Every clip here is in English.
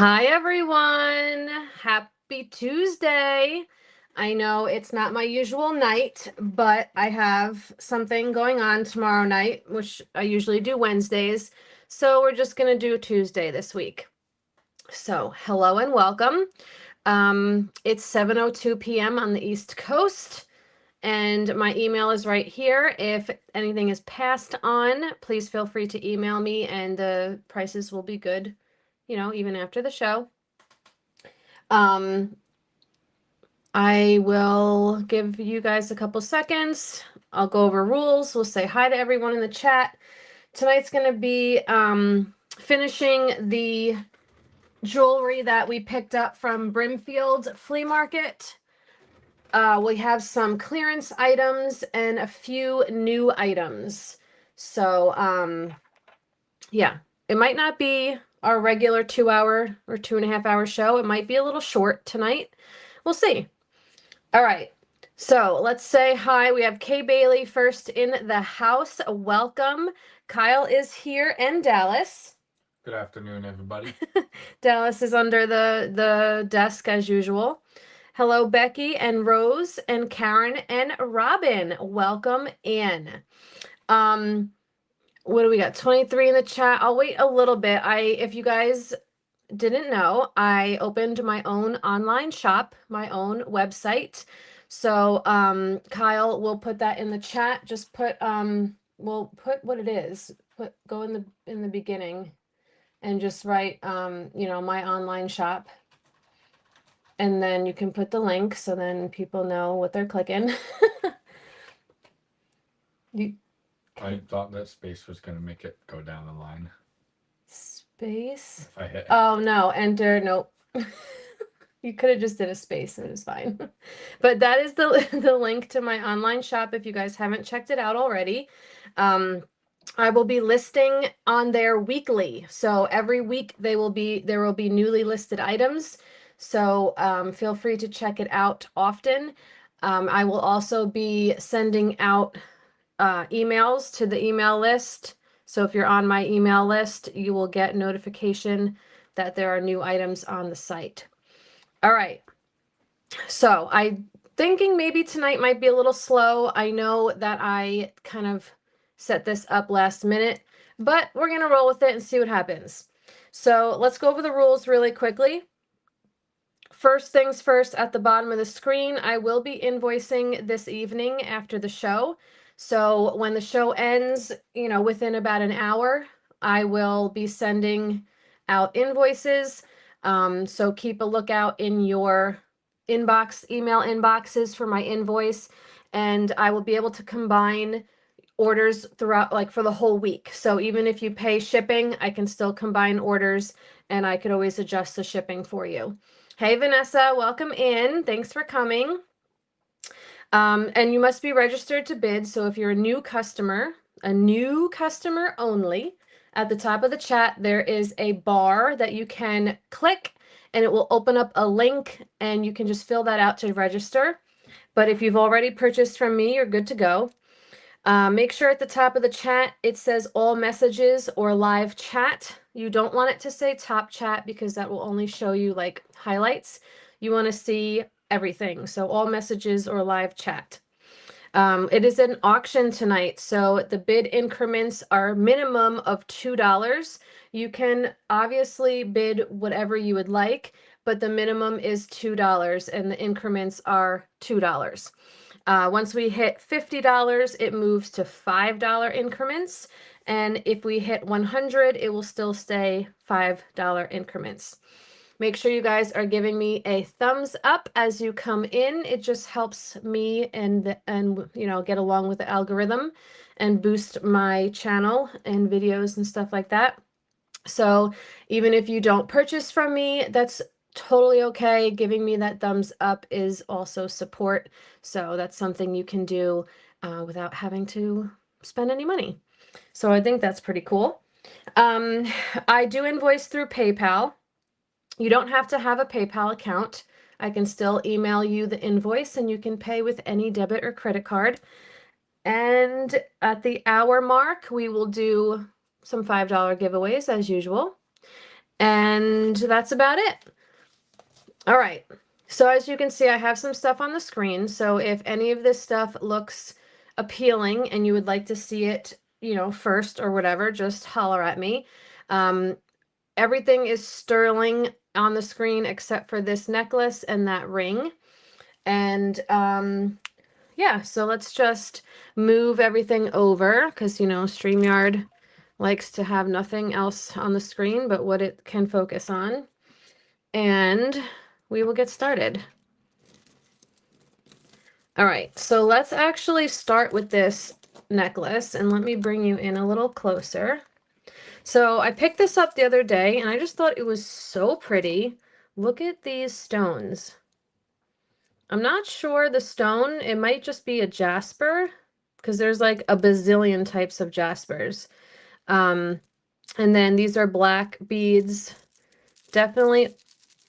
Hi, everyone. Happy Tuesday. I know it's not my usual night, but I have something going on tomorrow night, which I usually do Wednesdays. So we're just going to do Tuesday this week. So hello and welcome. It's 7:02 p.m. on the East Coast, and my email is right here. If anything is passed on, please feel free to email me, and the prices will be good, even after the show. Um, I will give you guys a couple seconds. I'll go over rules. We'll say hi to everyone in the chat. Tonight's going to be finishing the jewelry that we picked up from Brimfield Flea Market. We have some clearance items and a few new items. So, yeah, it might not be our regular 2-hour or 2.5-hour show. It might be a little short tonight. We'll see. All right, so let's say hi. We have Kay Bailey first in the house. Welcome. Kyle is here and Dallas. Good afternoon, everybody. Dallas is under the desk as usual. Hello, Becky and Rose and Karen and Robin. Welcome in. What do we got? 23 in the chat. I'll wait a little bit. If you guys didn't know, I opened my own online shop, my own website. So Kyle will put that in the chat. Just put we'll put what it is. Go in the beginning and just write my online shop. And then you can put the link so then people know what they're clicking. I thought that space was going to make it go down the line. Space? If I hit Oh no, enter, nope. You could have just did a space and it was fine. But that is the link to my online shop if you guys haven't checked it out already. I will be listing on there weekly. So every week there will be newly listed items. So feel free to check it out often. I will also be sending out emails to the email list. So if you're on my email list, you will get notification that there are new items on the site. All right. So I'm thinking maybe tonight might be a little slow. I know that I kind of set this up last minute, but we're going to roll with it and see what happens. So let's go over the rules really quickly. First things first, at the bottom of the screen, I will be invoicing this evening after the show. So when the show ends, within about an hour, I will be sending out invoices. So keep a lookout in your email inboxes for my invoice, and I will be able to combine orders throughout, like for the whole week. So even if you pay shipping, I can still combine orders, and I could always adjust the shipping for you. Hey, Vanessa, welcome in. Thanks for coming. And you must be registered to bid. So if you're a new customer only, at the top of the chat, there is a bar that you can click and it will open up a link and you can just fill that out to register. But if you've already purchased from me, you're good to go. Make sure at the top of the chat, it says all messages or live chat. You don't want it to say top chat because that will only show you like highlights. You want to see everything. So all messages or live chat. It is an auction tonight. So the bid increments are minimum of $2. You can obviously bid whatever you would like, but the minimum is $2 and the increments are $2. Once we hit $50, it moves to $5 increments. And if we hit 100, it will still stay $5 increments. Make sure you guys are giving me a thumbs up as you come in. It just helps me and get along with the algorithm and boost my channel and videos and stuff like that. So even if you don't purchase from me, that's totally okay. Giving me that thumbs up is also support. So that's something you can do without having to spend any money. So I think that's pretty cool. I do invoice through PayPal. You don't have to have a PayPal account. I can still email you the invoice and you can pay with any debit or credit card. And at the hour mark, we will do some $5 giveaways as usual. And that's about it. All right. So as you can see, I have some stuff on the screen. So if any of this stuff looks appealing and you would like to see it, you know, first or whatever, just holler at me. Everything is sterling on the screen except for this necklace and that ring. And yeah, so let's just move everything over because, you know, StreamYard likes to have nothing else on the screen but what it can focus on. And we will get started. All right, so let's actually start with this necklace, and let me bring you in a little closer. So I picked this up the other day and I just thought it was so pretty. Look at these stones. I'm not sure the stone, it might just be a jasper because there's like a bazillion types of jaspers. And then these are black beads, definitely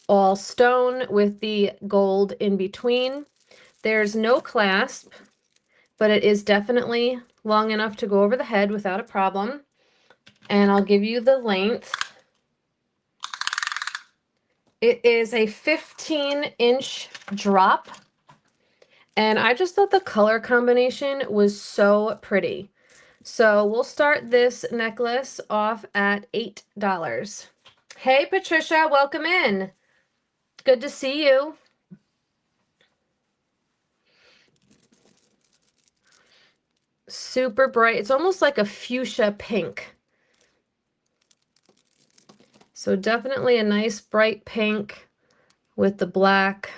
all stone with the gold in between. There's no clasp, but it is definitely long enough to go over the head without a problem. And I'll give you the length. It is a 15-inch drop. And I just thought the color combination was so pretty. So we'll start this necklace off at $8. Hey, Patricia, welcome in. Good to see you. Super bright. It's almost like a fuchsia pink. So definitely a nice bright pink with the black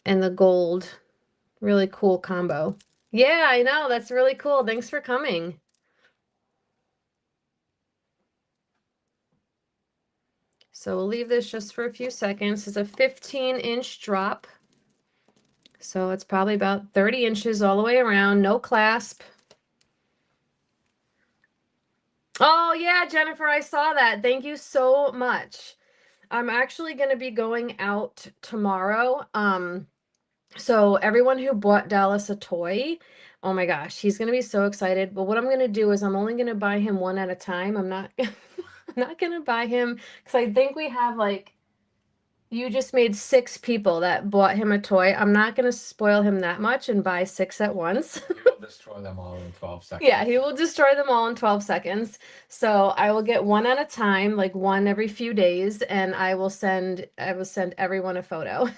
and the gold. Really cool combo. Yeah, I know. That's really cool. Thanks for coming. So we'll leave this just for a few seconds. It's a 15-inch drop. So it's probably about 30 inches all the way around. No clasp. Oh, yeah, Jennifer, I saw that. Thank you so much. I'm actually going to be going out tomorrow. So everyone who bought Dallas a toy, oh my gosh, he's going to be so excited. But what I'm going to do is I'm only going to buy him one at a time. I'm not I'm not going to buy him because I think we have like, you just made 6 people that bought him a toy. I'm not going to spoil him that much and buy 6 at once. You'll destroy them all in 12 seconds. Yeah, he will destroy them all in 12 seconds. So I will get one at a time, like one every few days, and I will send everyone a photo.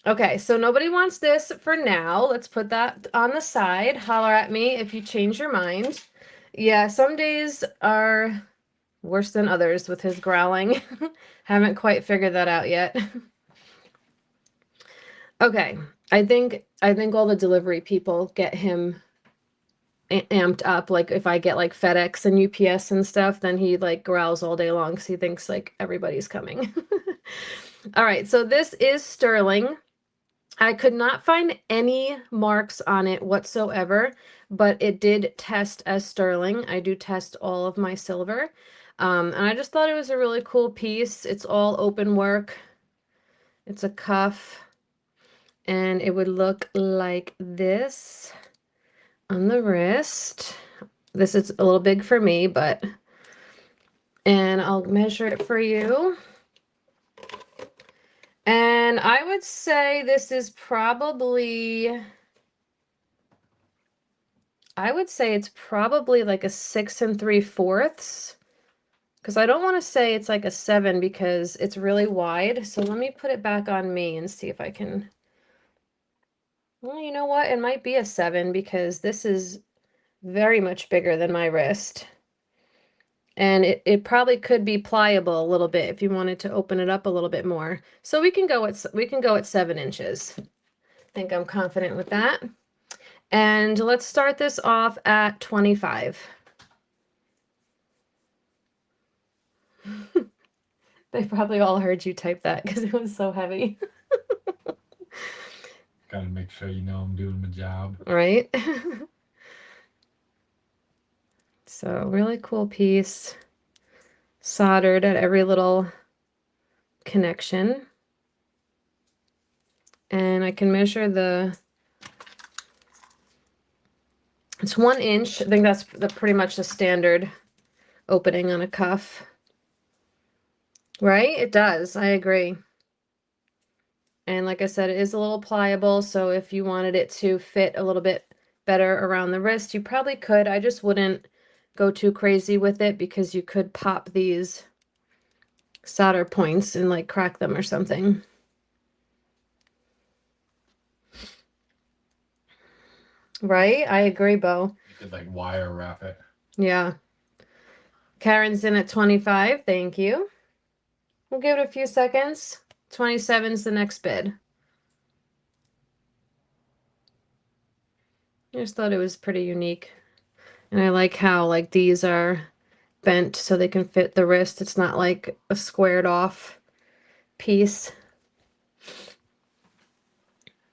Okay, so nobody wants this for now. Let's put that on the side. Holler at me if you change your mind. Yeah, some days are worse than others with his growling. Haven't quite figured that out yet. Okay, I think all the delivery people get him amped up. Like if I get like FedEx and UPS and stuff, then he like growls all day long because he thinks like everybody's coming. All right, so this is sterling. I could not find any marks on it whatsoever, but it did test as sterling. I do test all of my silver. And I just thought it was a really cool piece. It's all open work. It's a cuff. And it would look like this on the wrist. This is a little big for me, but, and I'll measure it for you. And I would say this is probably, I would say it's probably like a 6 3/4, because I don't want to say it's like a 7 because it's really wide. So let me put it back on me and see if I can. Well, you know what? It might be a 7 because this is very much bigger than my wrist. And it probably could be pliable a little bit if you wanted to open it up a little bit more. So we can go at 7 inches. I think I'm confident with that. And let's start this off at 25. They probably all heard you type that because it was so heavy. Gotta make sure you know I'm doing my job. Right? So really cool piece. Soldered at every little connection. And I can measure it's 1 inch. I think that's pretty much the standard opening on a cuff. Right? It does. I agree. And like I said, it is a little pliable, so if you wanted it to fit a little bit better around the wrist, you probably could. I just wouldn't go too crazy with it because you could pop these solder points and like crack them or something. Right? I agree, Bo. You could like wire wrap it. Yeah. Karen's in at 25. Thank you. We'll give it a few seconds. 27 is the next bid. I just thought it was pretty unique. And I like how like these are bent so they can fit the wrist. It's not like a squared off piece.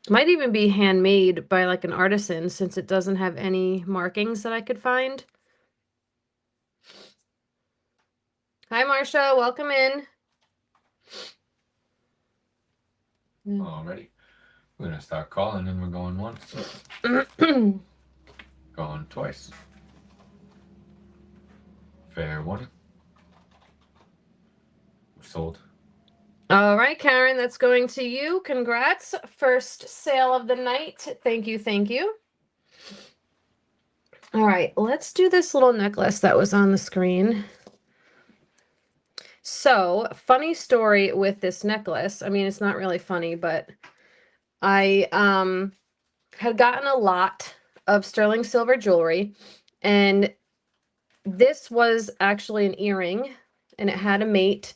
Might even be handmade by like an artisan since it doesn't have any markings that I could find. Hi, Marcia. Welcome in. Already. We're gonna start calling and we're going once. Going twice. Fair one. Sold. All right, Karen, that's going to you. Congrats. First sale of the night. Thank you. Thank you. All right, let's do this little necklace that was on the screen. So, funny story with this necklace. I mean, it's not really funny, but I had gotten a lot of sterling silver jewelry, and this was actually an earring, and it had a mate.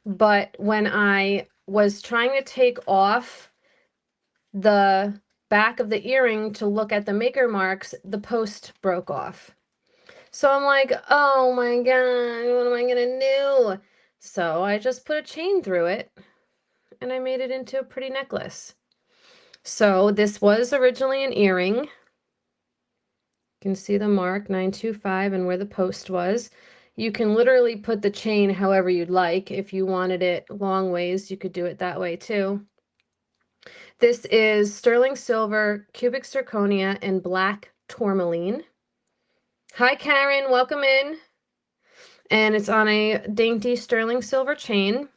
But when I was trying to take off the back of the earring to look at the maker marks, the post broke off. So I'm like, oh my God, what am I gonna do? So I just put a chain through it and I made it into a pretty necklace. So this was originally an earring. You can see the mark 925 and where the post was. You can literally put the chain however you'd like. If you wanted it long ways, you could do it that way too. This is sterling silver, cubic zirconia, and black tourmaline. Hi, Karen. Welcome in. And it's on a dainty sterling silver chain.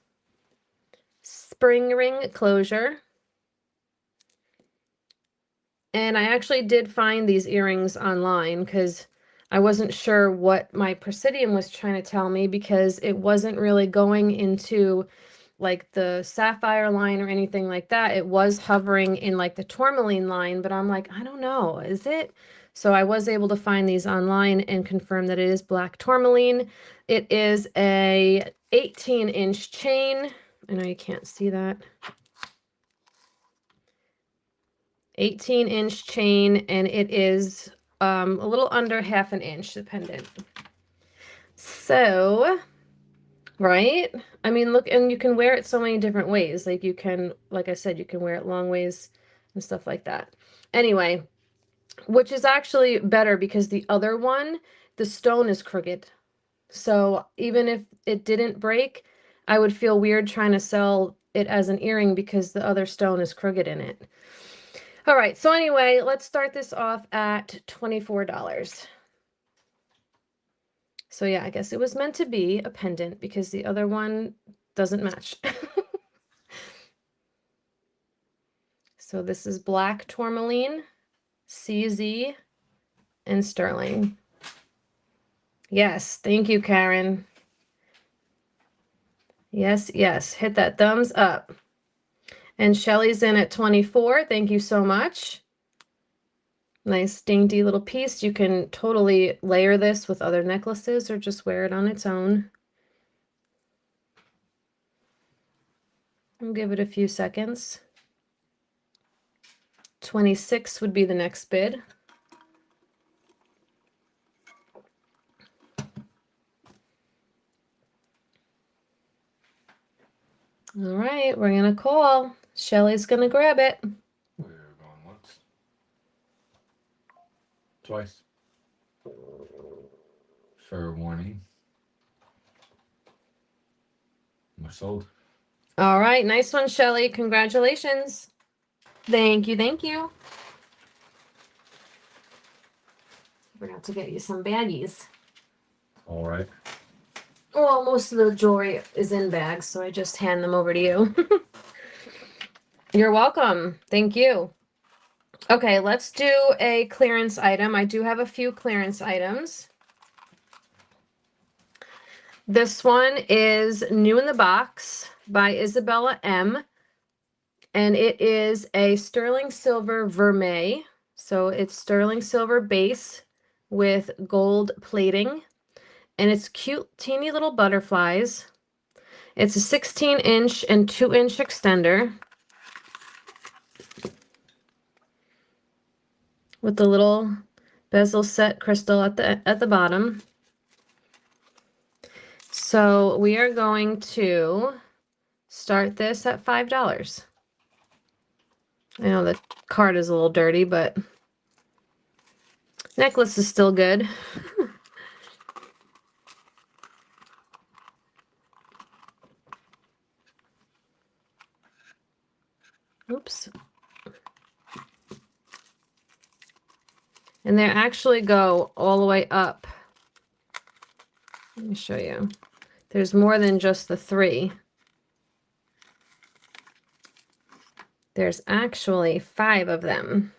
Spring ring closure. And I actually did find these earrings online because I wasn't sure what my Presidium was trying to tell me because it wasn't really going into like the sapphire line or anything like that. It was hovering in like the tourmaline line, but I'm like, I don't know, is it? So I was able to find these online and confirm that it is black tourmaline. It is a 18-inch chain. I know you can't see that. 18-inch chain, and it is a little under half an inch, dependent. So, right? I mean, look, and you can wear it so many different ways. Like you can, like I said, you can wear it long ways and stuff like that. Anyway, which is actually better because the other one, the stone is crooked. So even if it didn't break, I would feel weird trying to sell it as an earring because the other stone is crooked in it. All right, so anyway, let's start this off at $24. So yeah, I guess it was meant to be a pendant because the other one doesn't match. So this is black tourmaline, CZ, and sterling. Yes, thank you, Karen. Yes, yes, hit that thumbs up. And Shelly's in at 24. Thank you so much. Nice dainty little piece. You can totally layer this with other necklaces or just wear it on its own. I'll give it a few seconds. 26 would be the next bid. All right, we're gonna call. Shelly's gonna grab it. We're going once. Twice. Fair warning. We're sold. All right, nice one, Shelly. Congratulations. Thank you, thank you. Forgot to get you some baggies. All right. Well, most of the jewelry is in bags, so I just hand them over to you. You're welcome. Thank you. Okay, let's do a clearance item. I do have a few clearance items. This one is New in the Box by Isabella M. And it is a sterling silver vermeil. So it's sterling silver base with gold plating. And it's cute, teeny little butterflies. It's a 16-inch and 2-inch extender with the little bezel set crystal at the bottom. So we are going to start this at $5. I know the card is a little dirty, but necklace is still good. Oops. And they actually go all the way up. Let me show you. There's more than just the 3. There's actually 5 of them.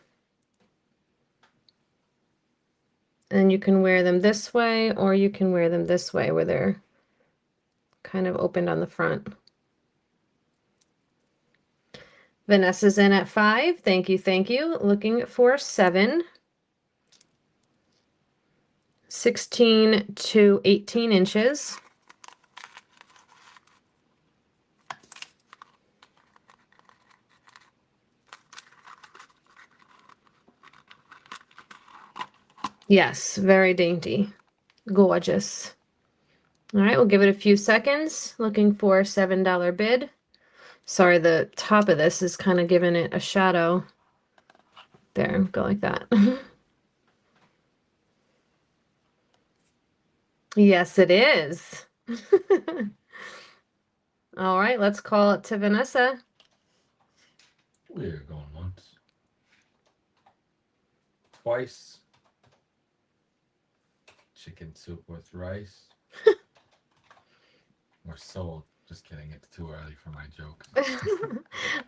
And you can wear them this way, or you can wear them this way where they're kind of opened on the front. Vanessa's in at 5. Thank you, thank you. Looking for 7. 16 to 18 inches. Yes, very dainty. Gorgeous. All right, we'll give it a few seconds. Looking for a $7 bid. Sorry, the top of this is kind of giving it a shadow. There, go like that. Yes, it is. All right, let's call it to Vanessa. We're going once. Twice. Chicken soup with rice. We're sold. Just kidding. It's too early for my joke.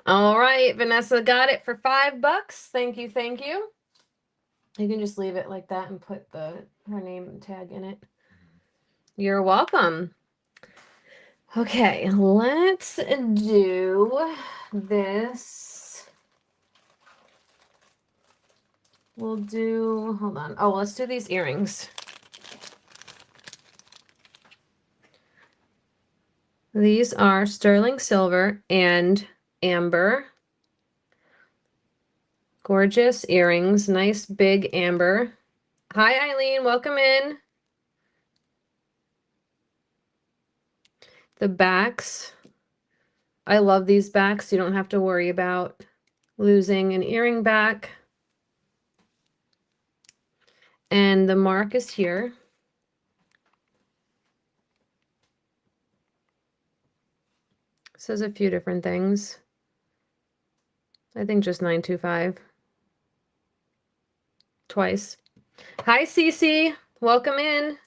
All right, Vanessa got it for $5. Thank you, thank you. You can just leave it like that and put her name tag in it. You're welcome. Okay, let's do this. We'll do, hold on. Oh, let's do these earrings. These are sterling silver and amber. Gorgeous earrings, nice big amber. Hi, Eileen, welcome in. The backs, I love these backs. You don't have to worry about losing an earring back. And the mark is here. Says a few different things. I think just 925. Twice. Hi, Cece. Welcome in.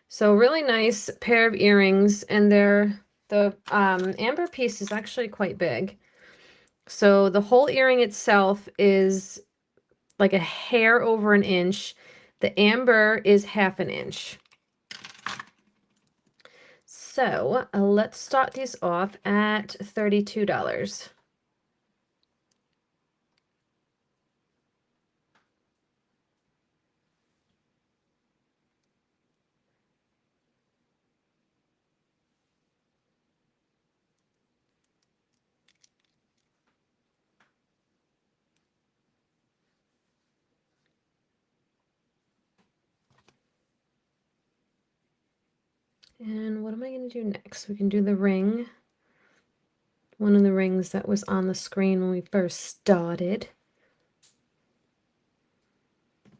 So really nice pair of earrings, and the amber piece is actually quite big. So the whole earring itself is like a hair over an inch. The amber is half an inch. So let's start these off at $32. And what am I going to do next? We can do the ring. One of the rings that was on the screen when we first started.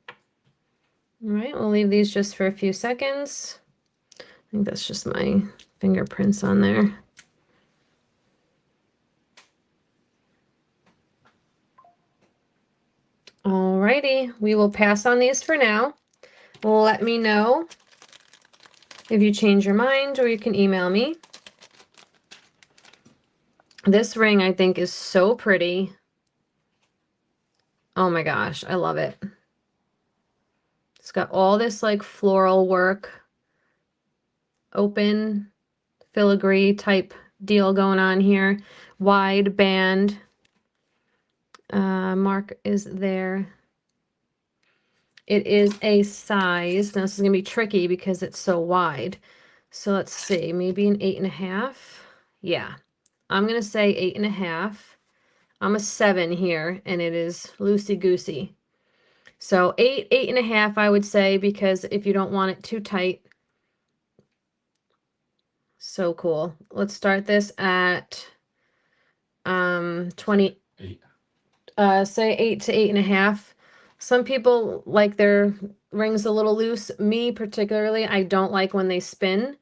All right, we'll leave these just for a few seconds. I think that's just my fingerprints on there. Alrighty, we will pass on these for now. Let me know if you change your mind, or you can email me. This ring I think is so pretty. Oh my gosh, I love it. It's got all this like floral work, open filigree type deal going on here. Wide band. Mark is there. It is a size. Now this is gonna be tricky because it's so wide. So let's see, maybe an 8.5. Yeah, I'm gonna say 8.5. I'm a 7 here, and it is loosey goosey. So 8.5, I would say, because if you don't want it too tight. So cool. Let's start this at 20. 8. Say 8 to 8.5. Some people like their rings a little loose. Me particularly, I don't like when they spin.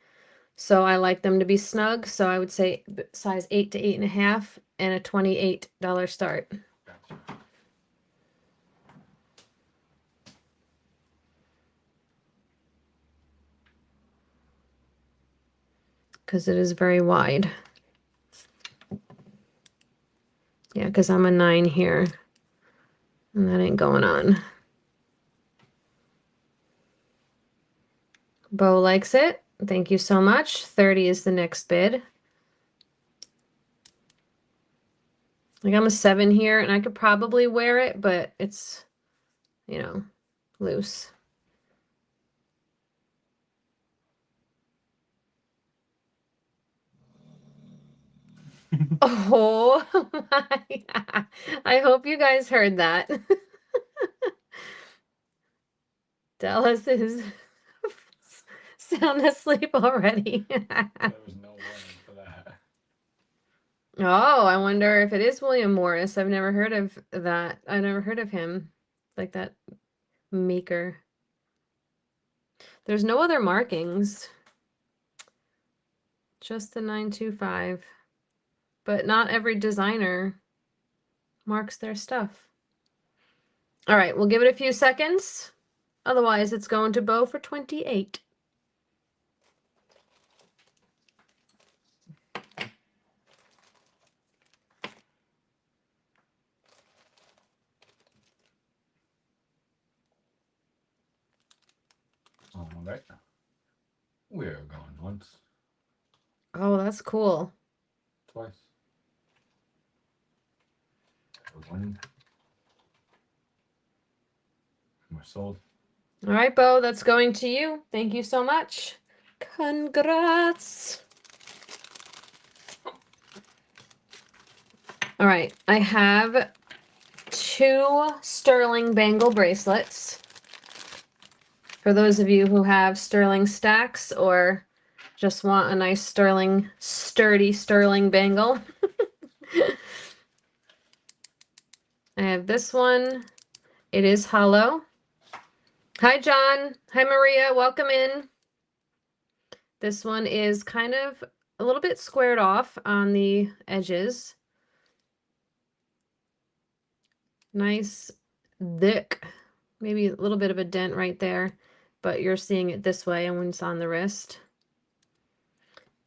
So I like them to be snug. So I would say size 8 to 8.5 and a $28 start. Gotcha. Because it is very wide. Yeah, because I'm a 9 here. And that ain't going on. Bo likes it. Thank you so much. 30 is the next bid. Like I'm a 7 here, and I could probably wear it, but it's, you know, loose. Oh my, I hope you guys heard that. Dallas is sound asleep already. There was no warning for that. Oh, I wonder if it is William Morris. I've never heard of that. I've never heard of him. Like that maker. There's no other markings. Just the 925. But not every designer marks their stuff. All right, we'll give it a few seconds. Otherwise, it's going to Bo for 28. All right. We're going once, Oh, that's cool. twice. One. And we're sold. All right, Bo, that's going to you. Thank you so much. Congrats. All right, I have 2 sterling bangle bracelets. For those of you who have sterling stacks or just want a nice sterling, sturdy sterling bangle. I have this one. It is hollow. Hi, John. Hi, Maria. Welcome in. This one is kind of a little bit squared off on the edges. Nice, thick, maybe a little bit of a dent right there, but you're seeing it this way and when it's on the wrist.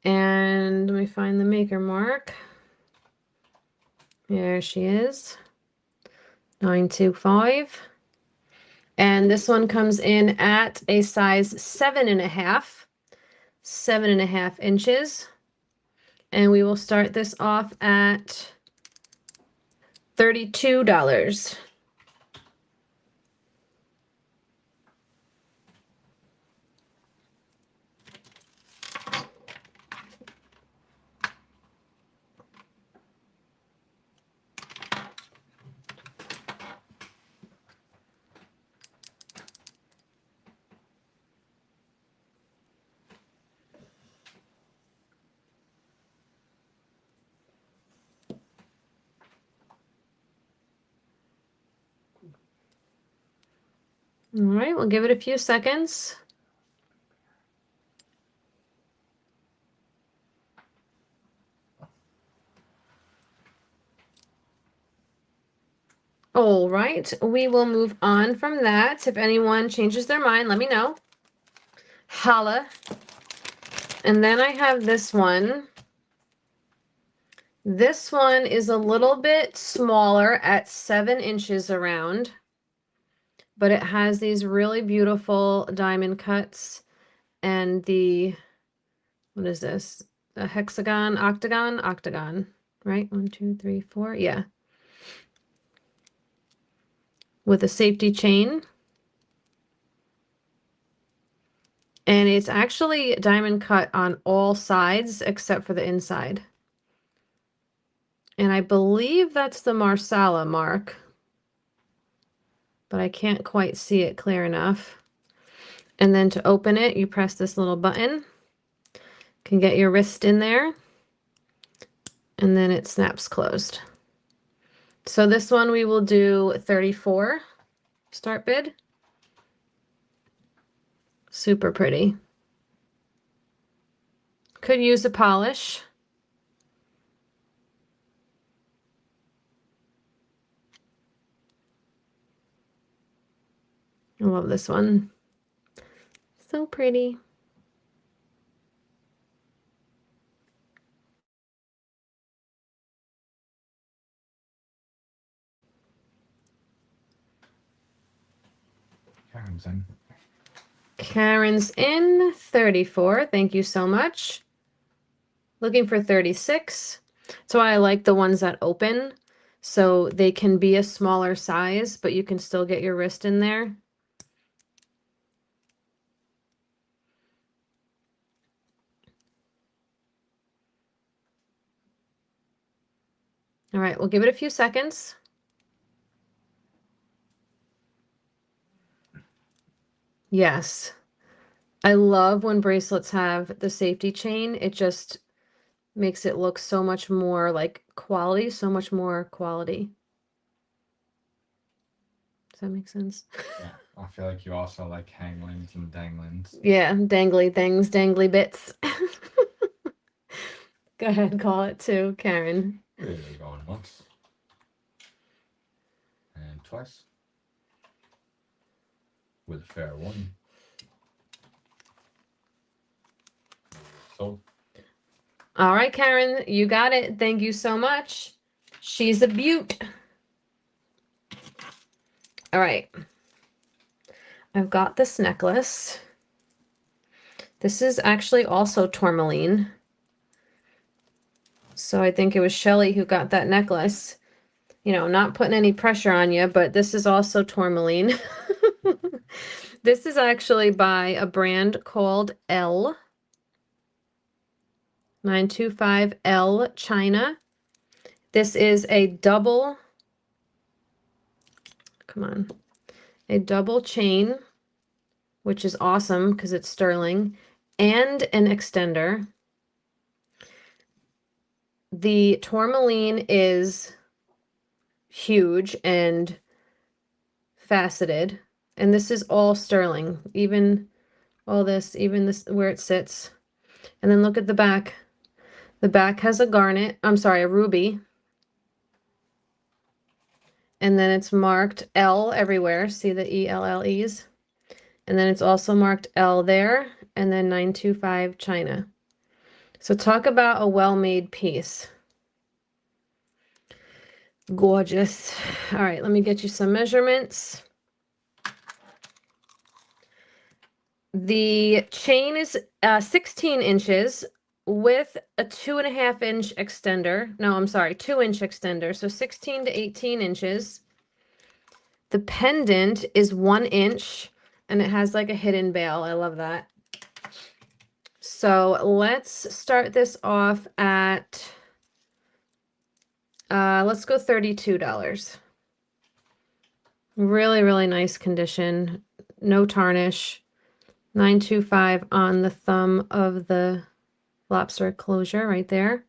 And let me find the maker mark. There she is. 925. And this one comes in at a size 7.5, 7.5 inches. And we will start this off at $32. All right, we'll give it a few seconds. All right, we will move on from that. If anyone changes their mind, let me know. Holla. And then I have this one. This one is a little bit smaller at 7 inches around, but it has these really beautiful diamond cuts and the, what is this? A hexagon, octagon, right? 1, 2, 3, 4. Yeah. With a safety chain. And it's actually diamond cut on all sides except for the inside. And I believe that's the Marsala mark, but I can't quite see it clear enough. And then to open it, you press this little button. Can get your wrist in there, and then it snaps closed. So this one we will do 34 start bid. Super pretty. Could use a polish. I love this one. So pretty. Karen's in. Karen's in 34. Thank you so much. Looking for 36. So I like the ones that open. So they can be a smaller size, but you can still get your wrist in there. All right, we'll give it a few seconds. Yes. I love when bracelets have the safety chain. It just makes it look so much more like quality, so much more quality. Does that make sense? Yeah, I feel like you also like hanglings and danglings. Yeah, dangly things, dangly bits. Go ahead, call it too, Karen. We're going once. And twice. With a fair one. So. All right, Karen, you got it. Thank you so much. She's a beaut. All right. I've got this necklace. This is actually also tourmaline. So I think it was Shelly who got that necklace. You know, not putting any pressure on you, but this is also tourmaline. This is actually by a brand called L. 925L China. This is a double, come on, a double chain, which is awesome because it's sterling, and an extender. The tourmaline is huge and faceted, and this is all sterling, even all this, even this where it sits. And then look at the back. The back has a garnet, I'm sorry, a ruby. And then it's marked L everywhere. See the ELLEs? And then it's also marked L there, and then 925 China. So talk about a well-made piece. Gorgeous. All right, let me get you some measurements. The chain is 16 inches with a 2.5-inch extender. No, I'm sorry, 2-inch extender. So 16 to 18 inches. The pendant is 1 inch and it has like a hidden bail. I love that. So let's start this off at, let's go $32. Really, really nice condition. No tarnish. 925 on the thumb of the lobster closure right there.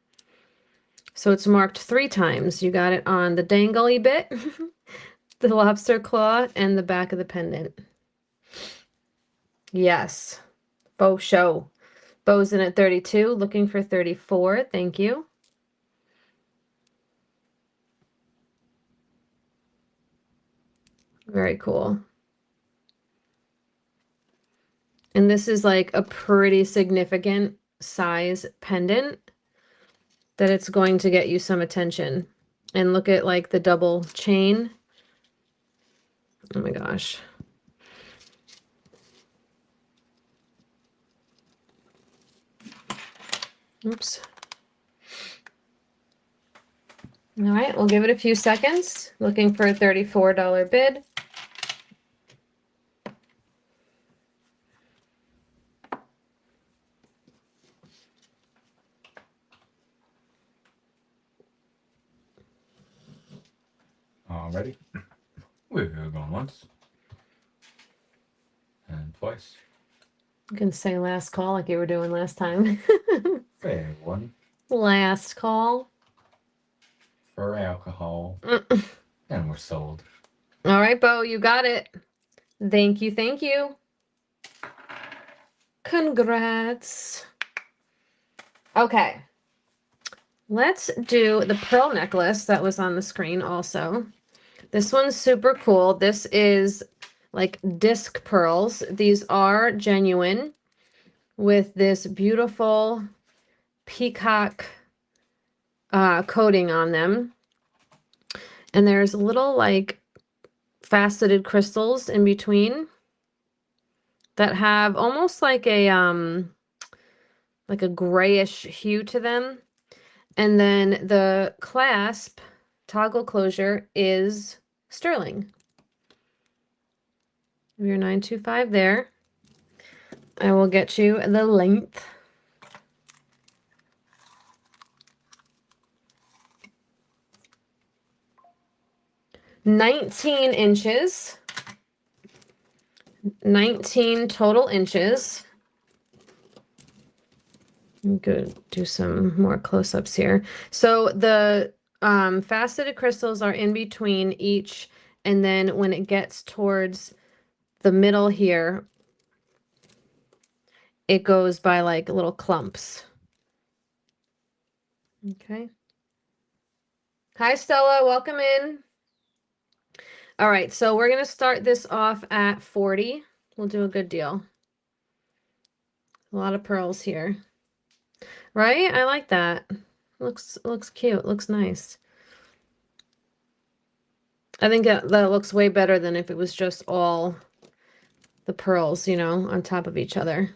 So it's marked 3 times. You got it on the dangly bit, the lobster claw, and the back of the pendant. Yes, faux show. Bow's in at 32, looking for 34. Thank you. Very cool. And this is like a pretty significant size pendant that it's going to get you some attention. And look at like the double chain. Oh my gosh. Oops. All right, we'll give it a few seconds. Looking for a $34 bid. Already. We're going once. And twice. You can say last call like you were doing last time. Fair one. Last call. For alcohol. And we're sold. All right, Bo, you got it. Thank you, thank you. Congrats. Okay. Let's do the pearl necklace that was on the screen also. This one's super cool. This is like disc pearls. These are genuine with this beautiful peacock coating on them. And there's little like faceted crystals in between that have almost like a grayish hue to them. And then the clasp toggle closure is sterling. Your 925 there. I will get you the length. "19 inches. 19 total inches." I'm gonna do some more close-ups here. So the faceted crystals are in between each, and then when it gets towards the middle here, it goes by like little clumps. Okay. Hi, Stella. Welcome in. All right, so we're going to start this off at 40. We'll do a good deal. A lot of pearls here. Right? I like that. Looks cute. Looks nice. I think that looks way better than if it was just all the pearls, you know, on top of each other.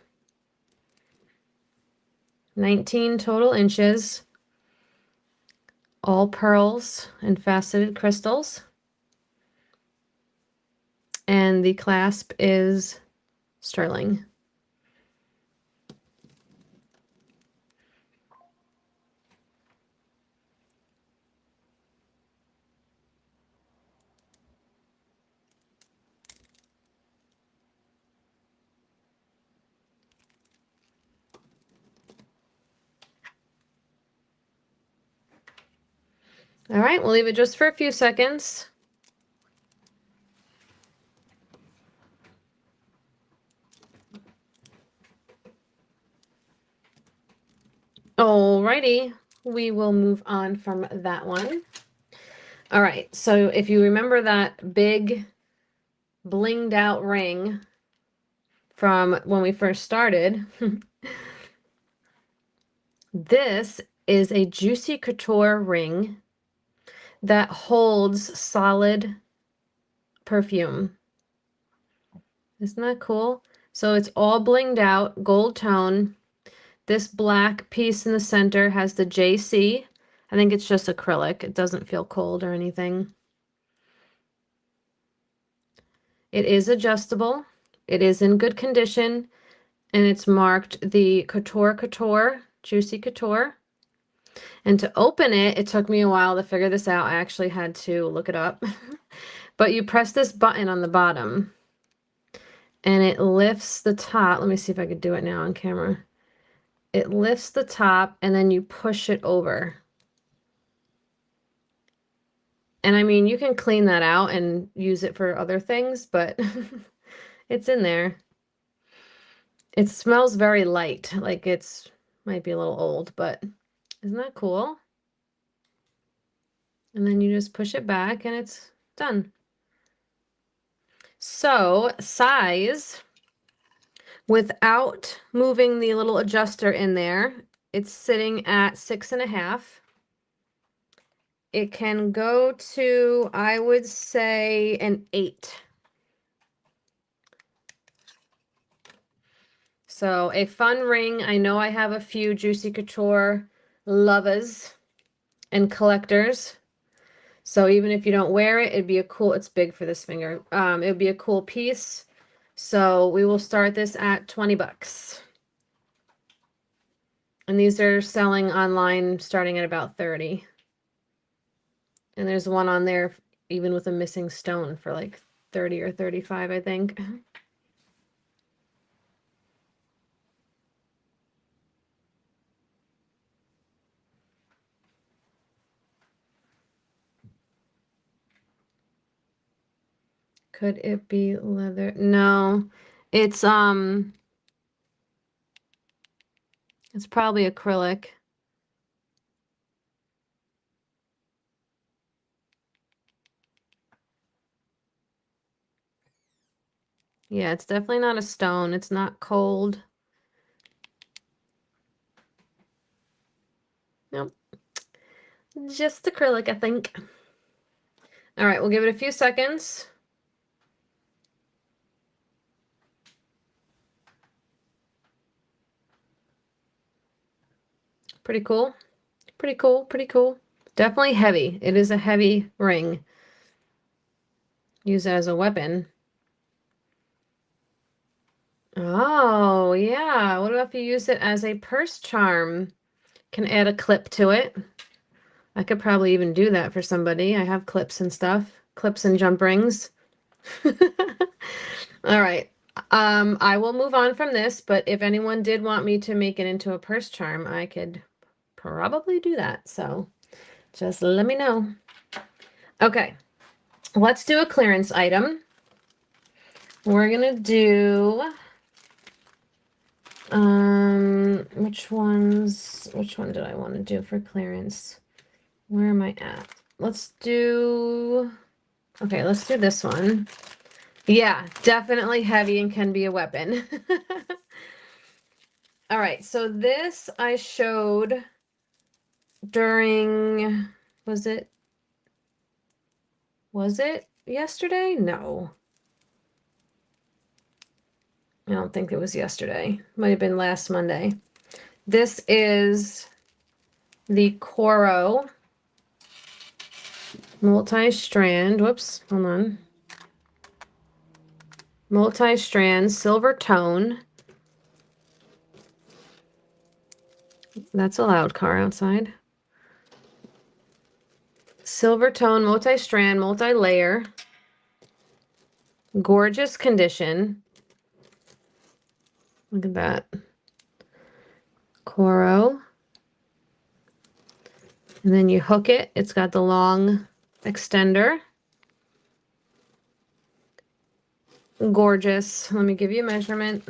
19 total inches. All pearls and faceted crystals. And the clasp is sterling. All right, we'll leave it just for a few seconds. Alrighty, we will move on from that one. All right, so if you remember that big blinged out ring from when we first started, this is a Juicy Couture ring that holds solid perfume. Isn't that cool? So it's all blinged out, gold tone. This black piece in the center has the JC. I think it's just acrylic. It doesn't feel cold or anything. It is adjustable. It is in good condition. And it's marked the Couture, Juicy Couture. And to open it, it took me a while to figure this out. I actually had to look it up. But you press this button on the bottom. And it lifts the top. Let me see if I could do it now on camera. It lifts the top and then you push it over. And I mean, you can clean that out and use it for other things, but it's in there. It smells very light, like it's might be a little old, but isn't that cool? And then you just push it back and it's done. So size Without moving the little adjuster in there, it's sitting at 6.5. It can go to, I would say, an 8. So a fun ring. I know I have a few Juicy Couture lovers and collectors. So even if you don't wear it, it'd be a cool, it's big for this finger. It would be a cool piece. So we will start this at 20 bucks. And these are selling online starting at about 30. And there's one on there even with a missing stone for like 30 or 35, I think. Could it be leather? No. It's probably acrylic. Yeah, it's definitely not a stone. It's not cold. Nope. Just acrylic, I think. All right, we'll give it a few seconds. Pretty cool. Pretty cool. Pretty cool. Definitely heavy. It is a heavy ring. Use it as a weapon. Oh, yeah. What about if you use it as a purse charm? Can add a clip to it. I could probably even do that for somebody. I have clips and stuff. Clips and jump rings. All right. I will move on from this, but if anyone did want me to make it into a purse charm, I could probably do that. So just let me know. Okay. Let's do a clearance item. We're gonna do which one did I want to do for clearance? Where am I at? Let's do this one. Yeah, definitely heavy and can be a weapon. All right, so this I showed during, was it yesterday? No. I don't think it was yesterday. Might have been last Monday. This is the Coro multi-strand. Whoops, hold on. Multi-strand silver tone. That's a loud car outside. Silver tone, multi-strand, multi-layer. Gorgeous condition. Look at that. Coro. And then you hook it. It's got the long extender. Gorgeous. Let me give you a measurement.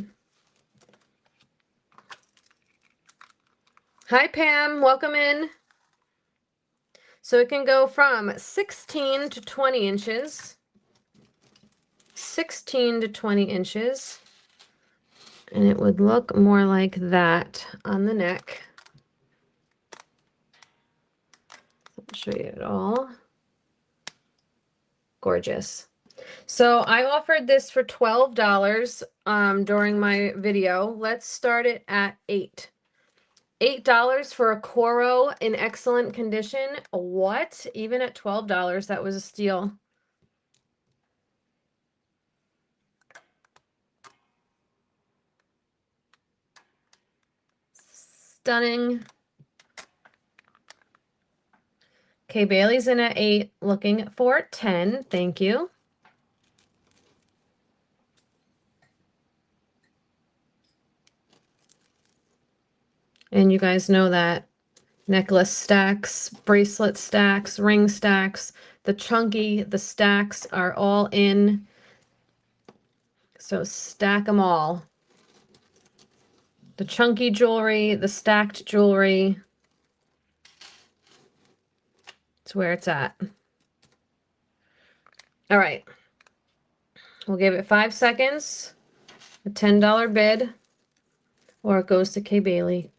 Hi, Pam. Welcome in. So it can go from 16 to 20 inches. 16 to 20 inches. And it would look more like that on the neck. I'll show you it all. Gorgeous. So I offered this for $12 during my video. Let's start it at $8. $8 for a Coro in excellent condition. What? Even at $12, that was a steal. Stunning. Okay, Bailey's in at 8, looking for 10. Thank you. And you guys know that necklace stacks, bracelet stacks, ring stacks, the chunky, the stacks are all in. So stack them all. The chunky jewelry, the stacked jewelry. It's where it's at. All right. We'll give it 5 seconds. a $10 bid, or it goes to Kay Bailey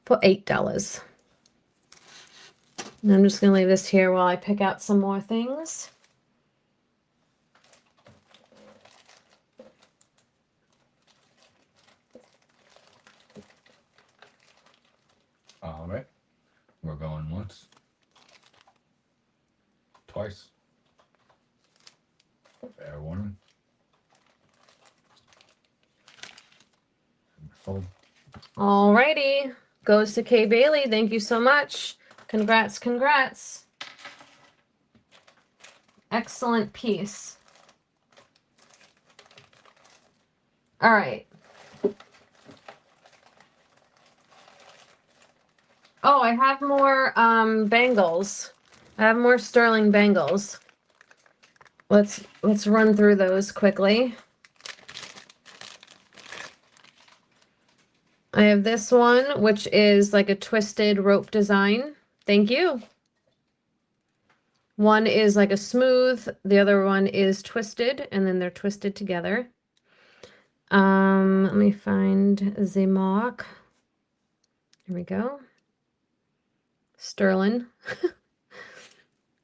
for $8. And I'm just going to leave this here while I pick out some more things. All right. We're going once. Twice. Fair warning. Sold. Alrighty, goes to Kay Bailey. Thank you so much. Congrats, congrats. Excellent piece. All right. Oh, I have more bangles. I have more sterling bangles. Let's run through those quickly. I have this one, which is like a twisted rope design. Thank you. One is like a smooth, the other one is twisted, and then they're twisted together. Let me find the mark. Here we go. Sterling.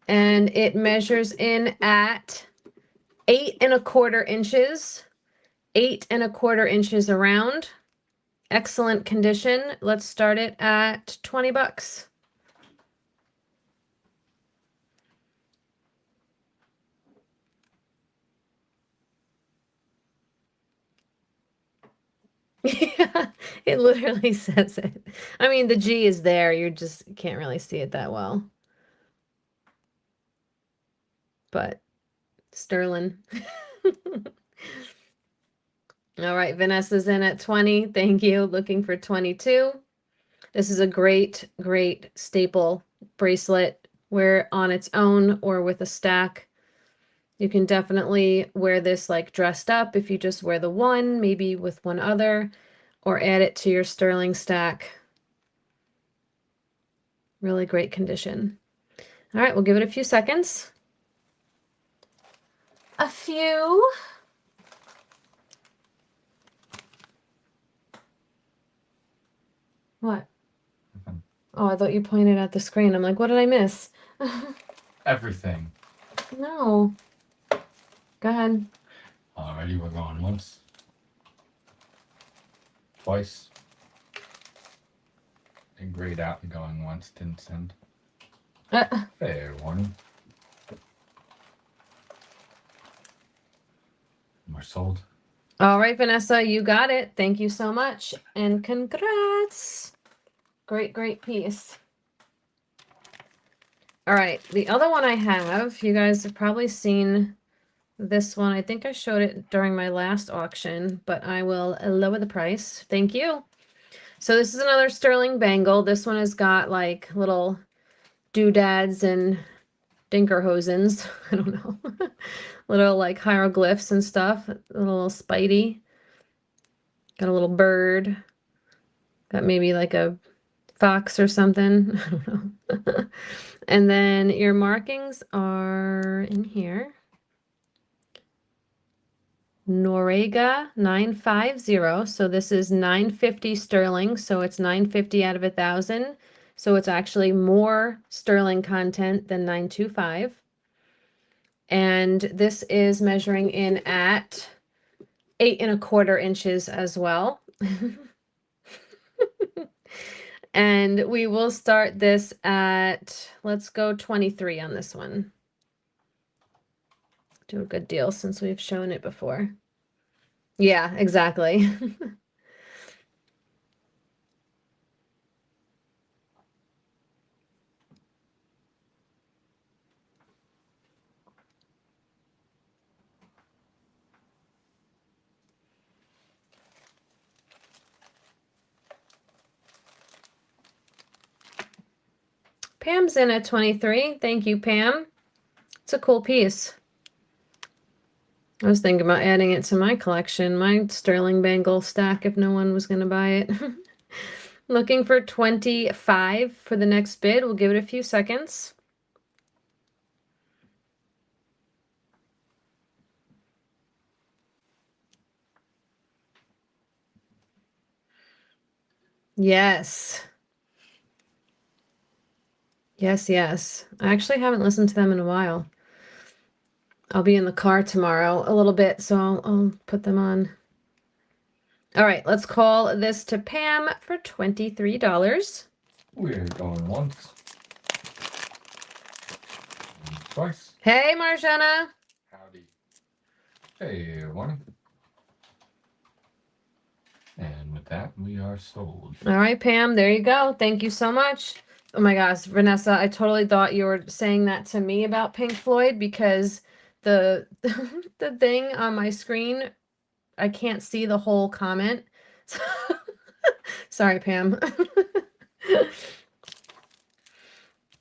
And it measures in at 8 1/4 inches, 8 1/4 inches around. Excellent condition. Let's start it at $20. Yeah, it literally says it. I mean, the G is there. You just can't really see it that well. But sterling. All right, Vanessa's in at 20. Thank you. Looking for 22. This is a great, great staple bracelet. Wear it on its own or with a stack. You can definitely wear this like dressed up if you just wear the one, maybe with one other, or add it to your sterling stack. Really great condition. All right, we'll give it a few seconds. A few. What? Oh, I thought you pointed at the screen. I'm like, what did I miss? Everything. No. Go ahead. Alrighty, we're going once. Twice. And grayed out and going once, didn't send. Fair warning. We're sold. All right, Vanessa, you got it. Thank you so much. And congrats. Great, great piece. All right, the other one I have, you guys have probably seen this one. I think I showed it during my last auction, but I will lower the price. Thank you. So this is another sterling bangle. This one has got like little doodads and dinkerhosens. I don't know. Little like hieroglyphs and stuff. A little Spidey. Got a little bird. Got maybe like a fox or something. I don't know. And then your markings are in here. Norega 950. So this is 950 sterling. So it's 950 out of 1,000. So it's actually more sterling content than 925. And this is measuring in at 8 1/4 inches as well. And we will start this at, let's go 23 on this one. Do a good deal since we've shown it before. Yeah, exactly. Pam's in at 23. Thank you, Pam. It's a cool piece. I was thinking about adding it to my collection, my sterling bangle stack, if no one was going to buy it. Looking for 25 for the next bid. We'll give it a few seconds. Yes. Yes, yes. I actually haven't listened to them in a while. I'll be in the car tomorrow a little bit, so I'll put them on. All right, let's call this to Pam for $23. We're going once. Twice. Hey, Marjana. Howdy. Hey, everyone. And with that, we are sold. All right, Pam, there you go. Thank you so much. Oh my gosh, Vanessa, I totally thought you were saying that to me about Pink Floyd because the the thing on my screen, I can't see the whole comment. Sorry, Pam.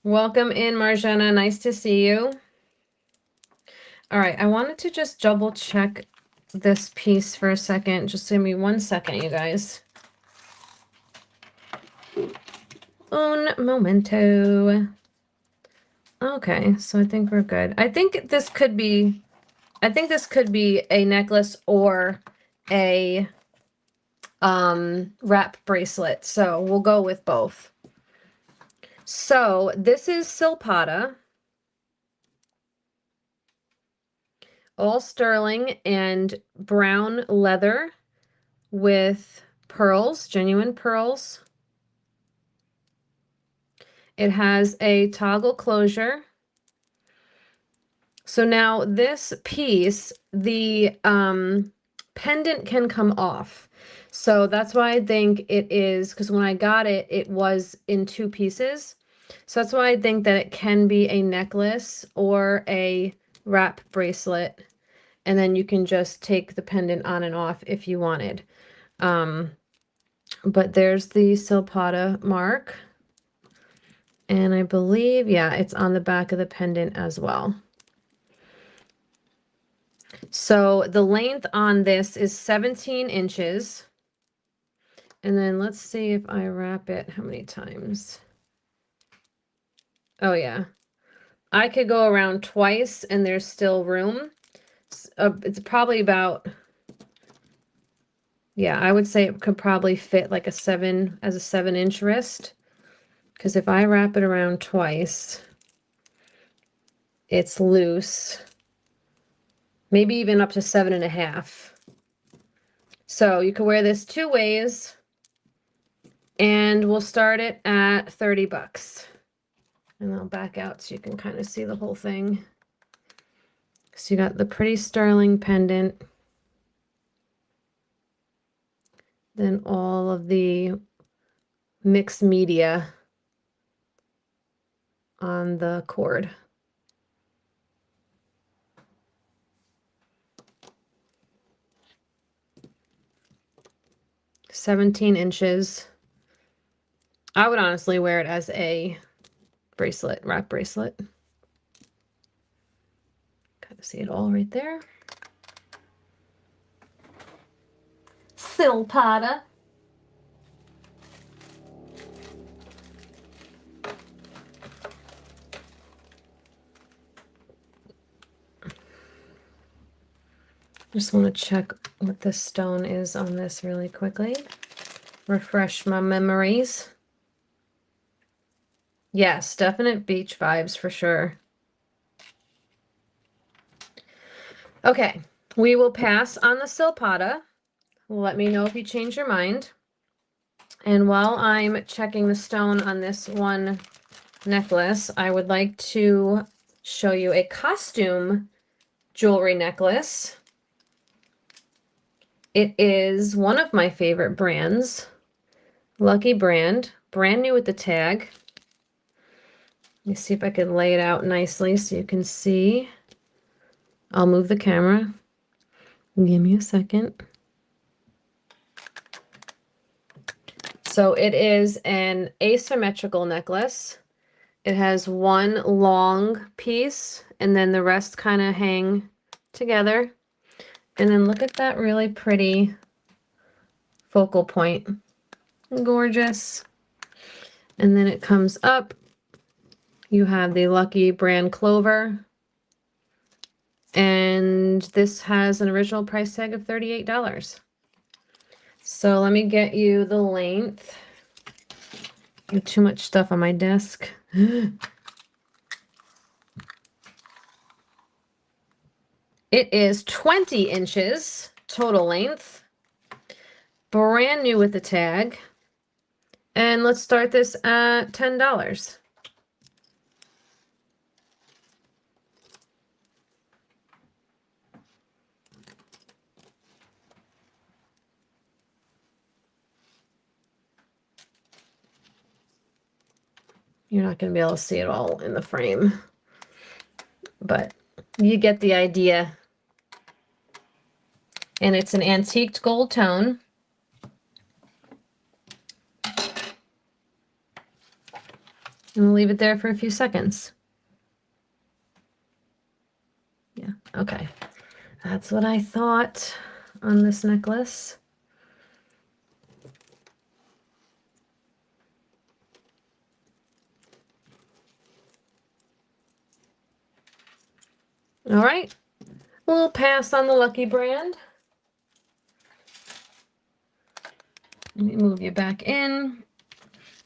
Welcome in, Marjana. Nice to see you. All right, I wanted to just double check this piece for a second. Just give me 1 second, you guys. Un momento. Okay, so I think we're good. I think this could be a necklace or a wrap bracelet. So we'll go with both. So this is Silpata. All sterling and brown leather with pearls, genuine pearls. It has a toggle closure. So now this piece, the pendant can come off. So that's why I think it is, because when I got it, it was in 2 pieces. So that's why I think that it can be a necklace or a wrap bracelet. And then you can just take the pendant on and off if you wanted. But there's the Silpata mark. And I believe, yeah, it's on the back of the pendant as well. So the length on this is 17 inches. And then let's see if I wrap it, how many times? Oh yeah. I could go around twice and there's still room. It's probably about, yeah, I would say it could probably fit like a 7-inch wrist. Because if I wrap it around twice, it's loose. Maybe even up to 7.5. So you can wear this 2 ways. And we'll start it at $30. And I'll back out so you can kind of see the whole thing. So you got the pretty sterling pendant. Then all of the mixed media on the cord. $17. I would honestly wear it as a bracelet, wrap bracelet. Kind of see it all right there. Silpata. Just want to check what the stone is on this really quickly. Refresh my memories. Yes, definite beach vibes for sure. Okay, we will pass on the Silpata. Let me know if you change your mind. And while I'm checking the stone on this one necklace, I would like to show you a costume jewelry necklace. It is one of my favorite brands, Lucky brand new with the tag. Let me see if I can lay it out nicely so you can see. I'll move the camera. Give me a second. So it is an asymmetrical necklace. It has one long piece and then the rest kind of hang together. And then look at that really pretty focal point. Gorgeous. And then it comes up. You have the Lucky brand clover. And this has an original price tag of $38. So let me get you the length. Too much stuff on my desk. It is 20 inches total length. Brand new with the tag. And let's start this at $10. You're not going to be able to see it all in the frame, but you get the idea. And it's an antiqued gold tone. And we'll leave it there for a few seconds. Yeah, okay. That's what I thought on this necklace. All right, we'll pass on the Lucky brand. Let me move you back in.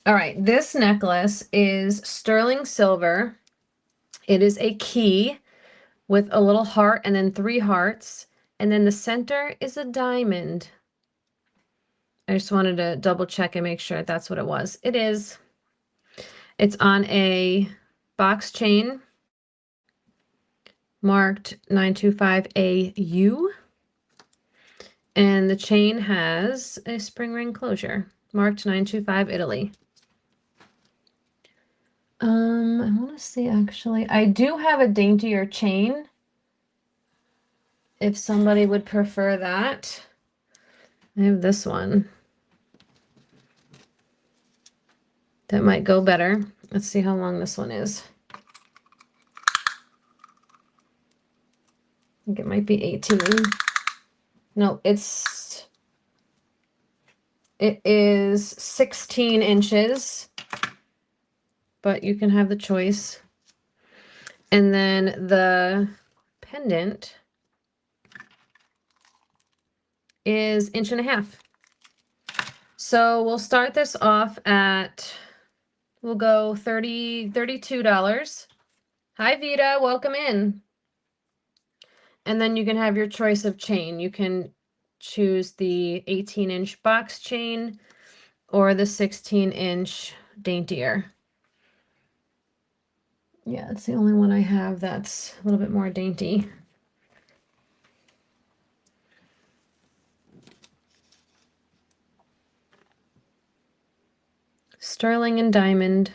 All right, this necklace is sterling silver. It is a key with a little heart and then 3 hearts. And then the center is a diamond. I just wanted to double check and make sure that's what it was. It is. It's on a box chain marked 925AU. And the chain has a spring ring closure marked 925 Italy. I want to see actually. I do have a daintier chain. If somebody would prefer that. I have this one. That might go better. Let's see how long this one is. I think it might be 18. No, it is 16 inches, but you can have the choice. And then the pendant is 1.5 inches. So we'll start this off at, we'll go $32. Hi, Vita, welcome in. And then you can have your choice of chain. You can choose the 18-inch box chain or the 16-inch daintier. Yeah, it's the only one I have that's a little bit more dainty. Sterling and diamond.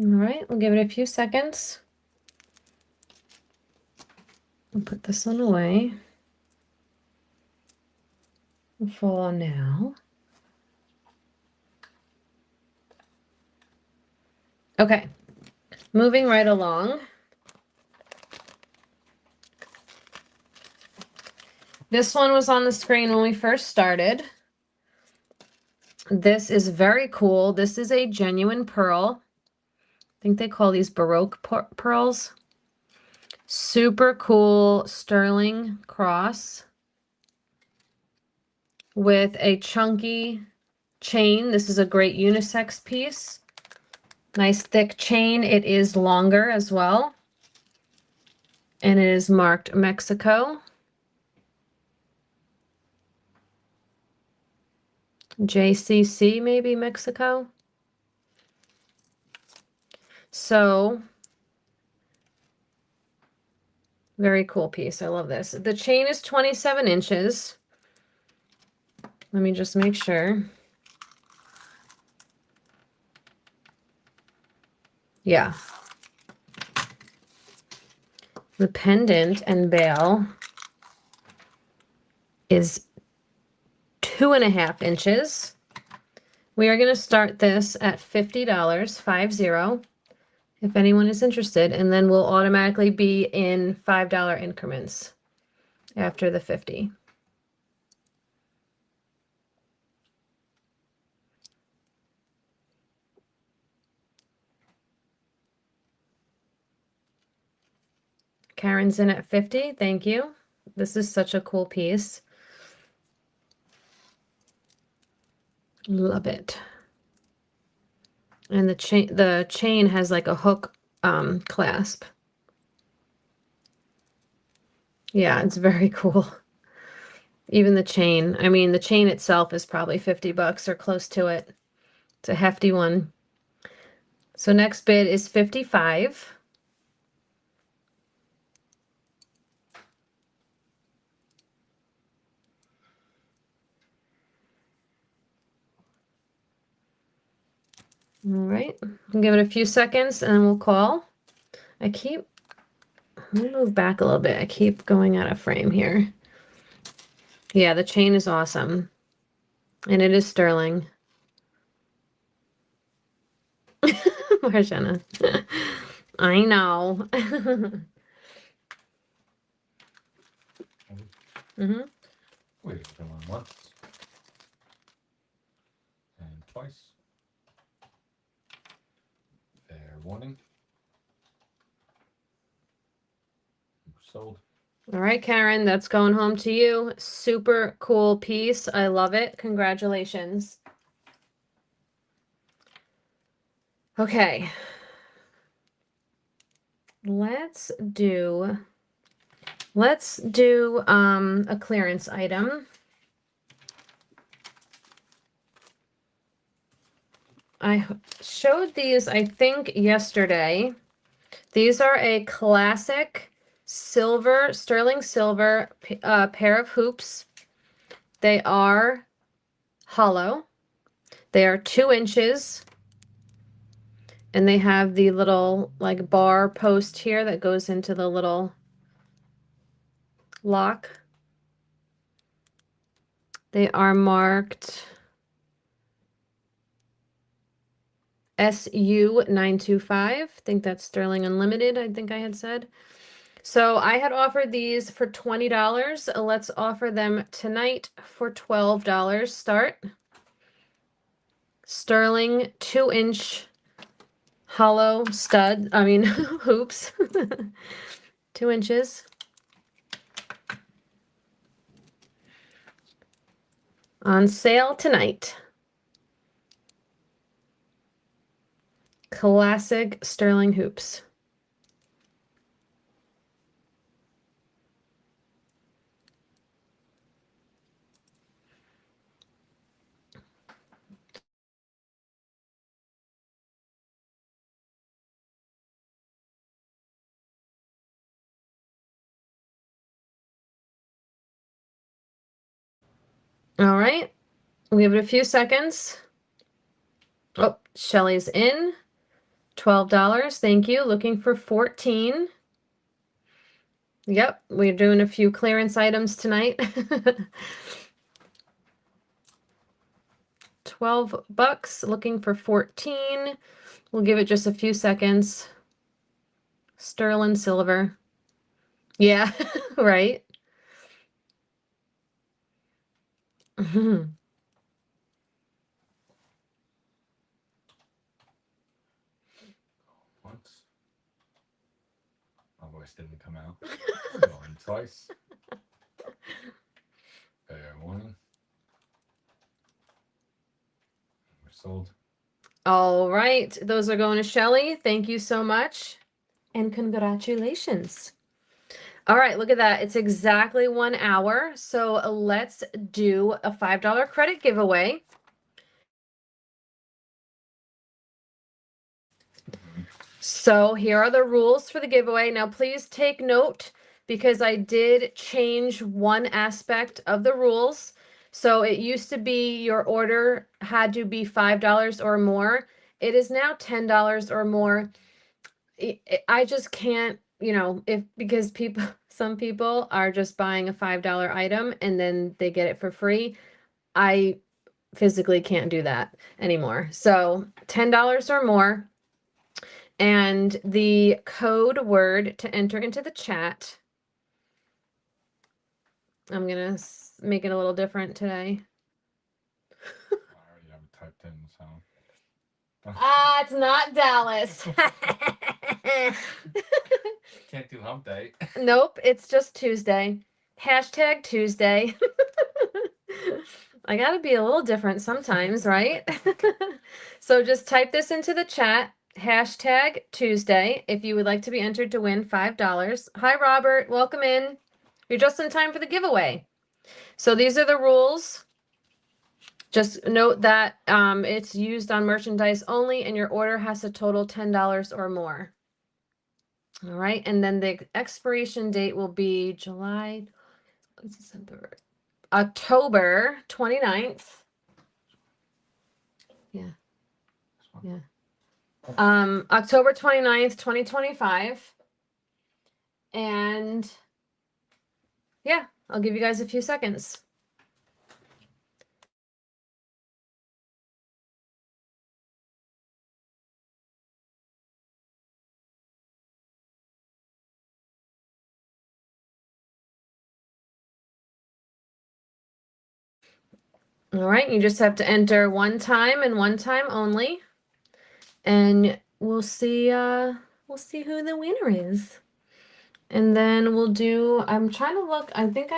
All right, we'll give it a few seconds. I'll put this one away. We'll fall on now. Okay, moving right along. This one was on the screen when we first started. This is very cool. This is a genuine pearl. I think they call these Baroque pearls. Super cool sterling cross with a chunky chain. This is a great unisex piece. Nice thick chain. It is longer as well. And it is marked Mexico. JCC, maybe Mexico. So, very cool piece. I love this. The chain is 27 inches. Let me just make sure. Yeah. The pendant and bail is 2.5 inches. We are going to start this at $50, 50, if anyone is interested, and then we'll automatically be in $5 increments after the 50. Karen's in at 50. Thank you. This is such a cool piece. Love it. And the chain has like a hook clasp. Yeah, it's very cool. Even the chain. I mean, the chain itself is probably 50 bucks or close to it. It's a hefty one. So next bid is 55. All right, we'll give it a few seconds and then we'll call. Let me move back a little bit. I keep going out of frame here. Yeah, the chain is awesome. And it is sterling. Marjana. I know. Mm-hmm. We've done one once. And twice. Fair warning. Sold. All right, Karen, that's going home to you. Super cool piece. I love it. Congratulations. Okay. Let's do a clearance item. I showed these, I think, yesterday. These are a classic silver, sterling silver pair of hoops. They are hollow. They are 2 inches. And they have the little like bar post here that goes into the little lock. They are marked SU925. I think that's Sterling Unlimited, I think I had said. So I had offered these for $20. Let's offer them tonight for $12 start. Sterling 2-inch hollow stud, hoops. 2 inches. On sale tonight. Classic sterling hoops. All right, we'll give it a few seconds. Oh, Shelly's in. $12. Thank you. Looking for 14. Yep, we're doing a few clearance items tonight. 12 bucks, looking for 14. We'll give it just a few seconds. Sterling silver. Yeah, right. Once. My voice didn't come out. Going twice. Fair warning. We're sold. All right, those are going to Shelly. Thank you so much. And congratulations. All right, look at that. It's exactly 1 hour. So let's do a $5 credit giveaway. So here are the rules for the giveaway. Now, please take note because I did change one aspect of the rules. So it used to be your order had to be $5 or more. It is now $10 or more. I just can't, because some people are just buying a $5 item and then they get it for free. I physically can't do that anymore. So $10 or more. And the code word to enter into the chat, I'm going to make it a little different today. I already have it typed in, so. It's not Dallas. Can't do hump day. Nope, it's just Tuesday. Hashtag Tuesday. I gotta be a little different sometimes, right? So just type this into the chat, hashtag Tuesday, if you would like to be entered to win $5. Hi, Robert. Welcome in. You're just in time for the giveaway. So these are the rules. Just note that it's used on merchandise only and your order has to total $10 or more. All right, and then the expiration date will be October 29th. Yeah. Yeah. October 29th, 2025. And yeah, I'll give you guys a few seconds. All right, you just have to enter one time and one time only. And we'll see who the winner is. And then we'll do, I'm trying to look, I think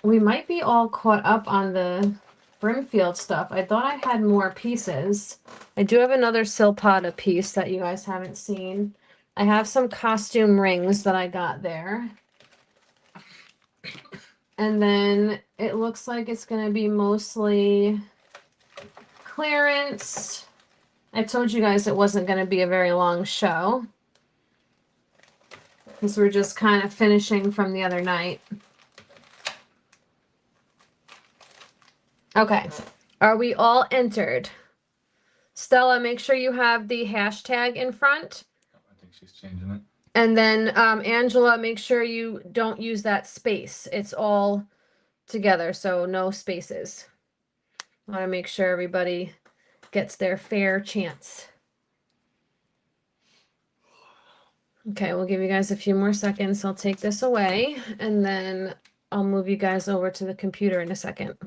we might be all caught up on the Brimfield stuff. I thought I had more pieces. I do have another Silpata piece that you guys haven't seen. I have some costume rings that I got there. And then it looks like it's going to be mostly clearance. I told you guys it wasn't going to be a very long show, because we're just kind of finishing from the other night. Okay, are we all entered? Stella, make sure you have the hashtag in front. I think she's changing it. And then Angela, make sure you don't use that space. It's all together, so no spaces. I want to make sure everybody gets their fair chance. Okay, we'll give you guys a few more seconds. I'll take this away, and then I'll move you guys over to the computer in a second.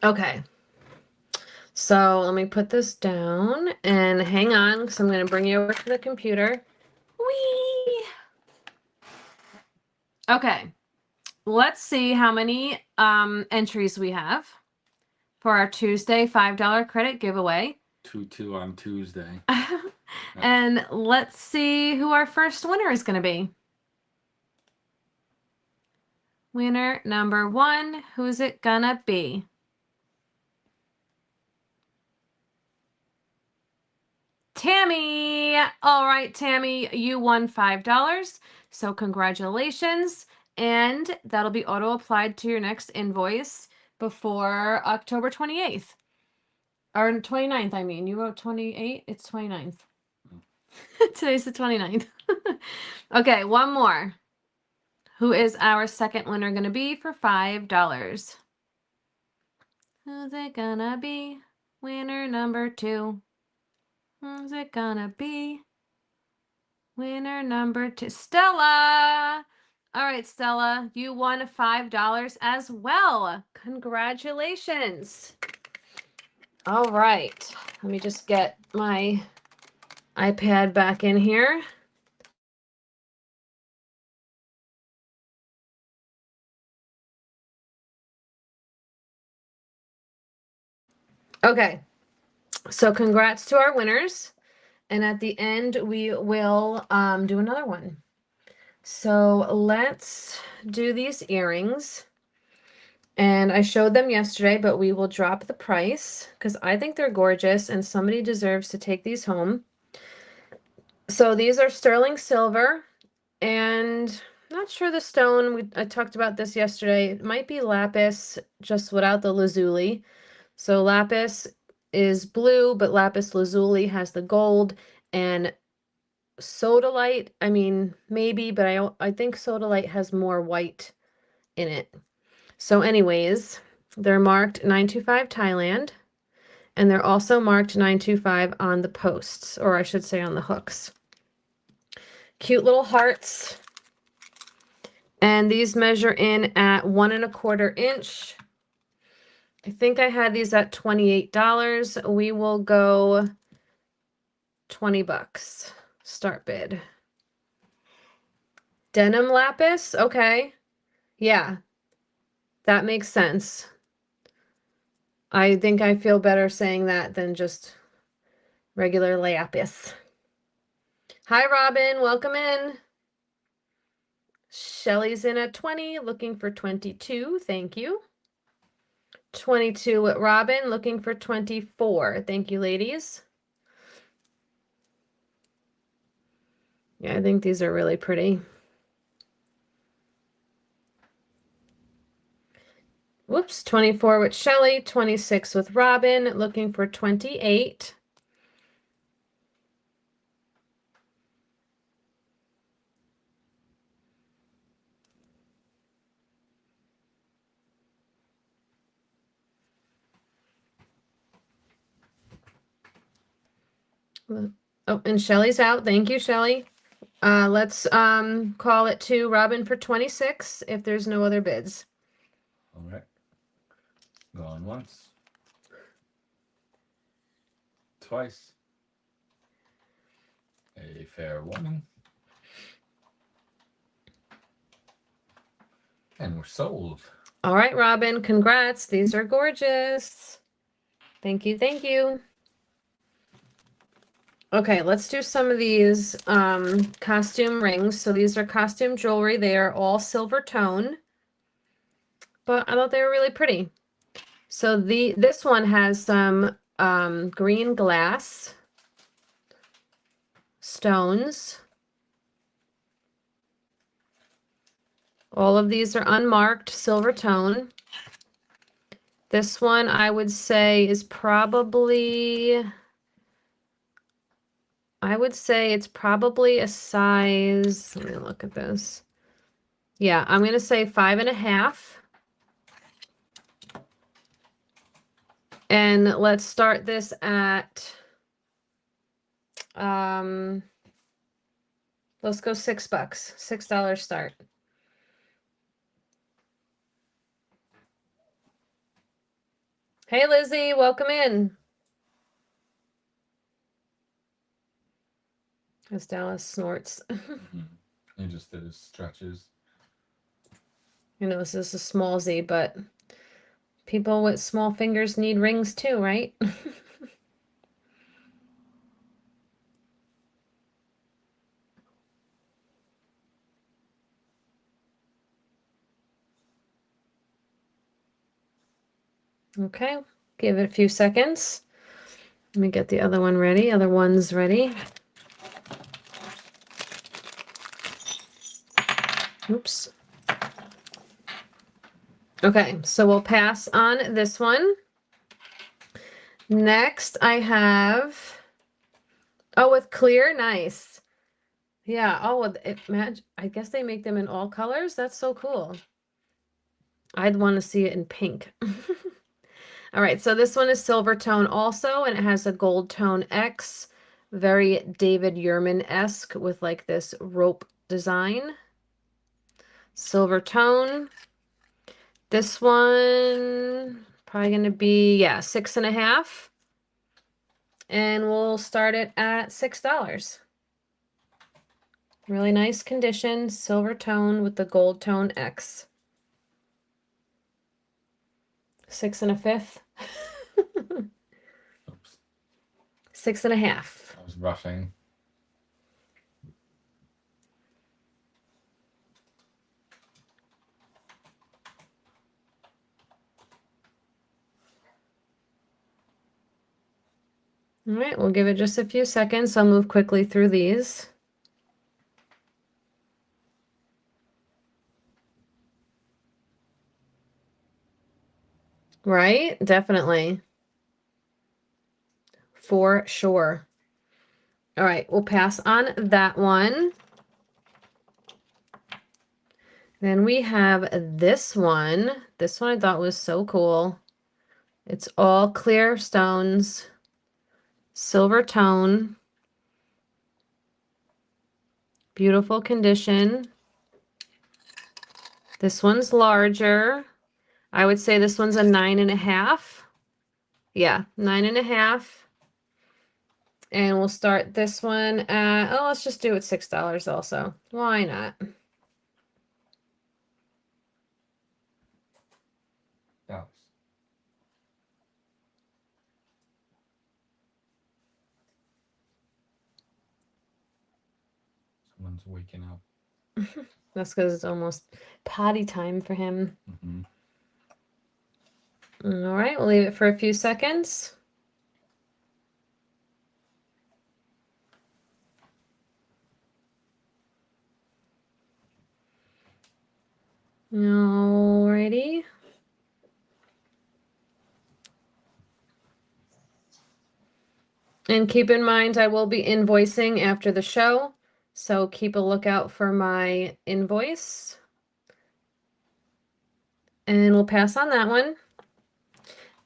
Okay. So let me put this down and hang on, because I'm going to bring you over to the computer. Whee! Okay. Let's see how many entries we have for our Tuesday $5 credit giveaway. 2-2 on Tuesday. And let's see who our first winner is going to be. Winner number 1, who's it gonna be? Tammy! All right, Tammy, you won $5. So congratulations. And that'll be auto applied to your next invoice before October 28th. Or 29th, I mean. You wrote 28? It's 29th. Today's the 29th. Okay, one more. Who is our second winner going to be for $5? Who's it gonna be? Winner number 2. Who's it gonna be? Winner number 2. Stella! All right, Stella, you won $5 as well. Congratulations. All right. Let me just get my iPad back in here. Okay. So congrats to our winners. And at the end, we will do another one. So let's do these earrings. And I showed them yesterday, but we will drop the price because I think they're gorgeous and somebody deserves to take these home. So these are sterling silver, and I'm not sure the stone. I talked about this yesterday. It might be lapis, just without the lazuli. So lapis is blue, but lapis lazuli has the gold, and sodalite, I mean, maybe, but I think sodalite has more white in it. So anyways, they're marked 925 Thailand, and they're also marked 925 on the posts, or I should say on the hooks. Cute little hearts. And these measure in at 1¼ inch. I think I had these at $28. We will go $20. Start bid. Denim lapis? Okay. Yeah. That makes sense. I think I feel better saying that than just regular lapis. Hi, Robin. Welcome in. Shelly's in at 20, looking for 22. Thank you. 22 with Robin, looking for 24. Thank you, ladies. Yeah, I think these are really pretty. Whoops, 24 with Shelly, 26 with Robin, looking for 28. Oh, and Shelly's out. Thank you, Shelly. Let's call it to Robin for 26 if there's no other bids. All right. Going once. Twice. A fair woman. And we're sold. All right, Robin, congrats. These are gorgeous. Thank you, thank you. Okay, let's do some of these costume rings. So these are costume jewelry. They are all silver tone, but I thought they were really pretty. So this one has some green glass stones. All of these are unmarked silver tone. This one I would say is probably, it's probably a size, let me look at this. Yeah, I'm going to say 5.5. And let's start this at, let's go $6. $6 start. Hey, Lizzie, welcome in. As Dallas snorts. He just did his stretches. You know, this is a small Z, but people with small fingers need rings too, right? Okay, give it a few seconds. Let me get the other one ready. Other one's ready. Oops. Okay, so we'll pass on this one. Next, I have, oh, with clear, nice. Yeah, oh, with it match. I guess they make them in all colors. That's so cool. I'd want to see it in pink. All right, so this one is silver tone also, and it has a gold tone X, very David Yurman-esque with like this rope design. Silver tone. This one probably going to be, yeah, 6.5. And we'll start it at $6. Really nice condition, silver tone with the gold tone X. 6.5. Oops. 6.5. I was rushing. All right, we'll give it just a few seconds. I'll move quickly through these. Right? Definitely. For sure. All right, we'll pass on that one. Then we have this one. This one I thought was so cool. It's all clear stones, silver tone. Beautiful condition. This one's larger. I would say this one's a 9.5. Yeah, 9.5. And we'll start this one at, oh, let's just do it $6 also. Why not? Dallas. Someone's waking up. That's because it's almost potty time for him. Mm-hmm. All right, we'll leave it for a few seconds. Alrighty. And keep in mind, I will be invoicing after the show, so keep a lookout for my invoice. And we'll pass on that one.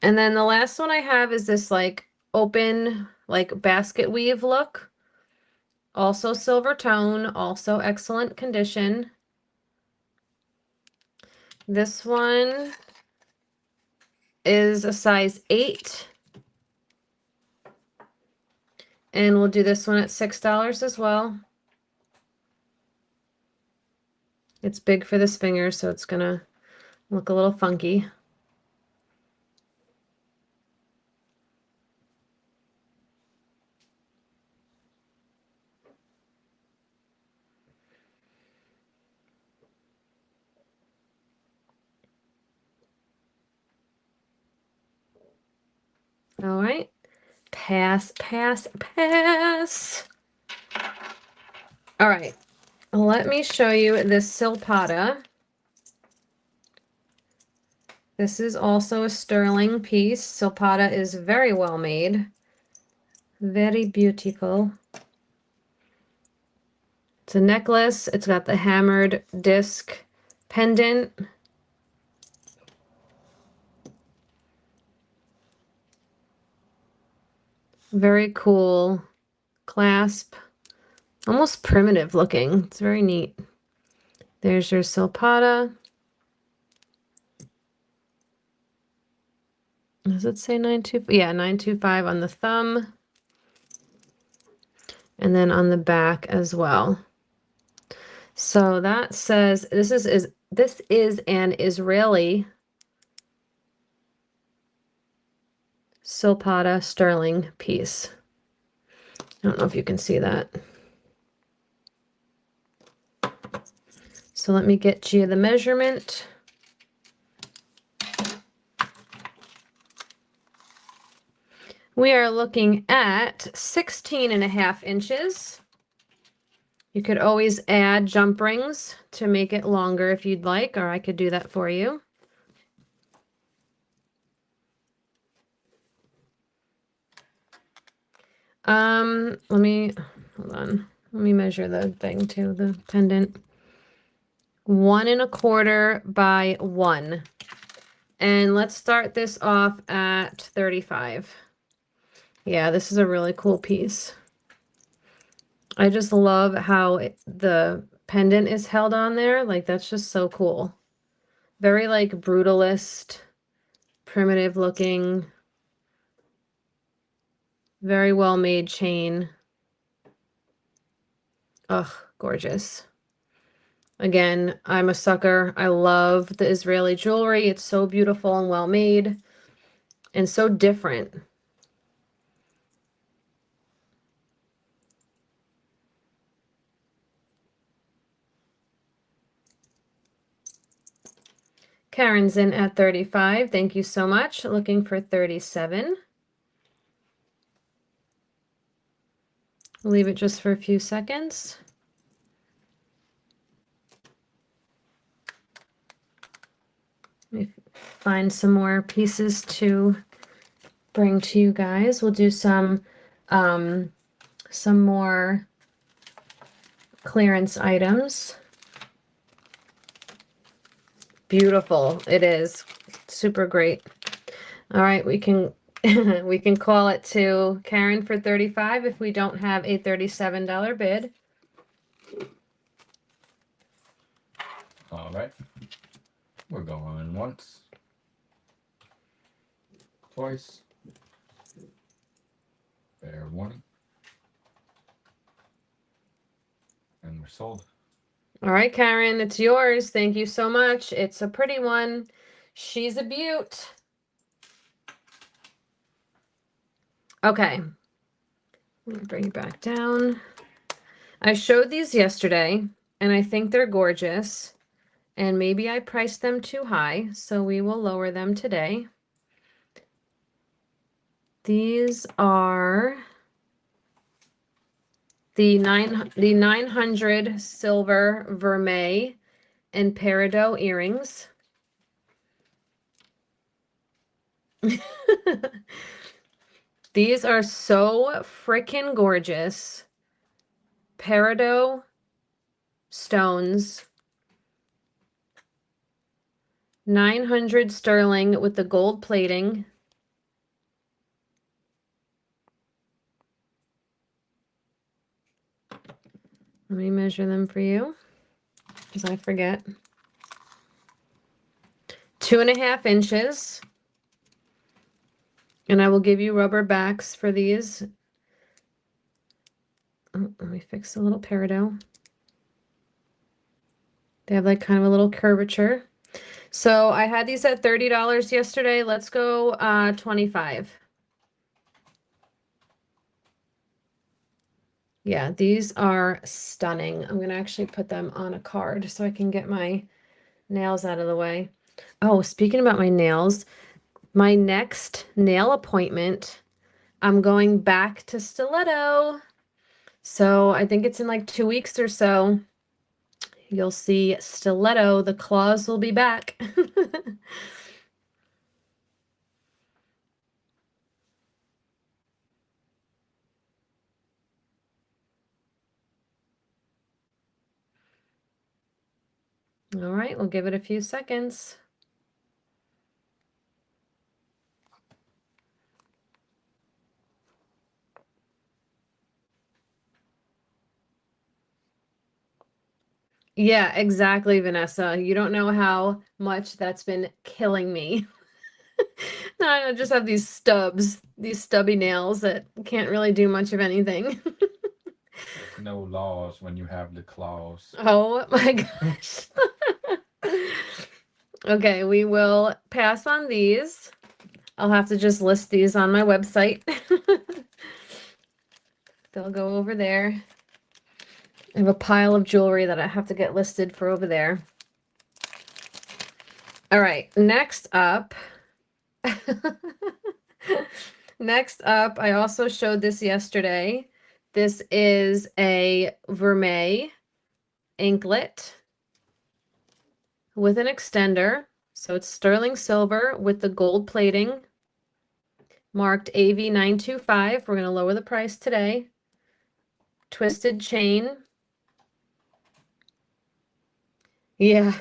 And then the last one I have is this like open, like basket weave look. Also silver tone, also excellent condition. This one is a size 8. And we'll do this one at $6 as well. It's big for this finger, so it's gonna look a little funky. All right. Pass, pass, pass. All right. Let me show you this Silpata. This is also a sterling piece. Silpata is very well made. Very beautiful. It's a necklace. It's got the hammered disc pendant. Very cool clasp. Almost primitive looking. It's very neat. There's your Silpata. Does it say 925? Yeah, 925 on the thumb. And then on the back as well. So that says this is an Israeli Silpata sterling piece. I don't know if you can see that. So let me get you the measurement. We are looking at 16.5 inches. You could always add jump rings to make it longer if you'd like, or I could do that for you. Hold on. Let me measure the thing too, the pendant. 1 1/4 by 1. And let's start this off at 35. Yeah, this is a really cool piece. I just love how the pendant is held on there. Like, that's just so cool. Very, like, brutalist, primitive looking, very well made chain. Ugh, gorgeous. Again, I'm a sucker. I love the Israeli jewelry. It's so beautiful and well made and so different. Karen's in at 35. Thank you so much. Looking for 37. We'll leave it just for a few seconds. Let me find some more pieces to bring to you guys. We'll do some more clearance items. Beautiful. It is super great. All right, we can we can call it to Karen for 35 if we don't have a $37 bid. All right. We're going once, twice. Fair warning. And we're sold. All right, Karen, it's yours. Thank you so much. It's a pretty one. She's a beaut. Okay. Let me bring it back down. I showed these yesterday, and I think they're gorgeous. And maybe I priced them too high, so we will lower them today. These are the 900 silver vermeil and peridot earrings. These are so freaking gorgeous. Peridot stones. 900 sterling with the gold plating. Let me measure them for you, because I forget. 2.5 inches. And I will give you rubber backs for these. Oh, let me fix the little peridot. They have like kind of a little curvature. So I had these at $30 yesterday. Let's go 25. Yeah, these are stunning. I'm gonna actually put them on a card so I can get my nails out of the way. Oh, speaking about my nails, my next nail appointment, I'm going back to Stiletto. So I think it's in like 2 weeks or so. You'll see Stiletto. The claws will be back. All right, we'll give it a few seconds. Yeah, exactly, Vanessa. You don't know how much that's been killing me. Now I just have these stubs, these stubby nails that can't really do much of anything. There's no laws when you have the claws. Oh my gosh. Okay, we will pass on these. I'll have to just list these on my website. They'll go over there. I have a pile of jewelry that I have to get listed for over there. All right, next up. Next up, I also showed this yesterday. This is a vermeil anklet with an extender. So it's sterling silver with the gold plating, marked AV925. We're going to lower the price today. Twisted chain. Yeah,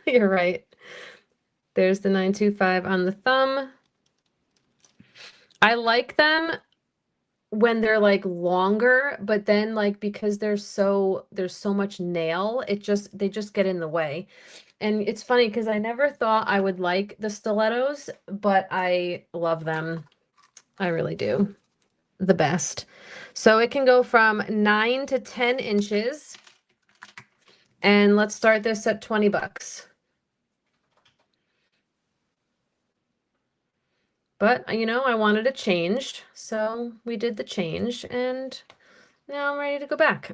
you're right. There's the 925 on the thumb. I like them when they're like longer, but then like because there's so much nail, they just get in the way. And it's funny because I never thought I would like the stilettos, but I love them. I really do. The best. So it can go from 9 to 10 inches. And let's start this at 20 bucks. But, you know, I wanted a change, so we did the change, and now I'm ready to go back.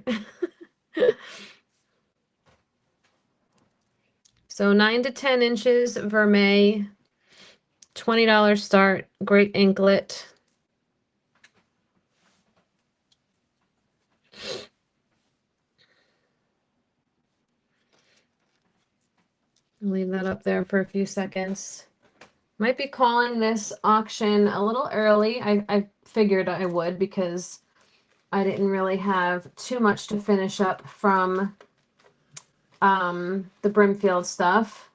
So 9 to 10 inches, vermeil, $20 start, great anklet. I'll leave that up there for a few seconds. Might be calling this auction a little early. I figured I would because I didn't really have too much to finish up from the Brimfield stuff.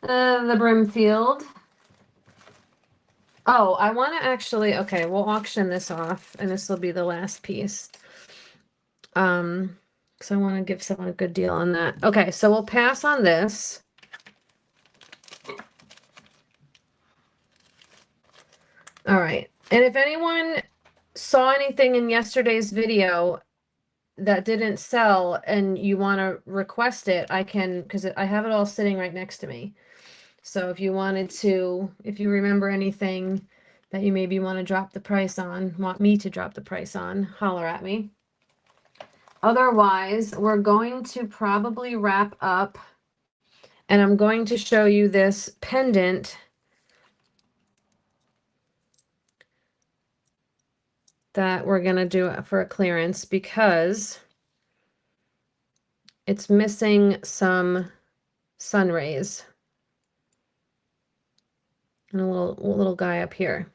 The Brimfield. Oh, I want to actually, okay, we'll auction this off and this will be the last piece. because I want to give someone a good deal on that. Okay, so we'll pass on this. All right. And if anyone saw anything in yesterday's video that didn't sell and you want to request it, I can, because I have it all sitting right next to me. So if you wanted to, if you remember anything that you maybe want to drop the price on, want me to drop the price on, holler at me. Otherwise, we're going to probably wrap up, and I'm going to show you this pendant that we're going to do for a clearance because it's missing some sun rays and a little guy up here.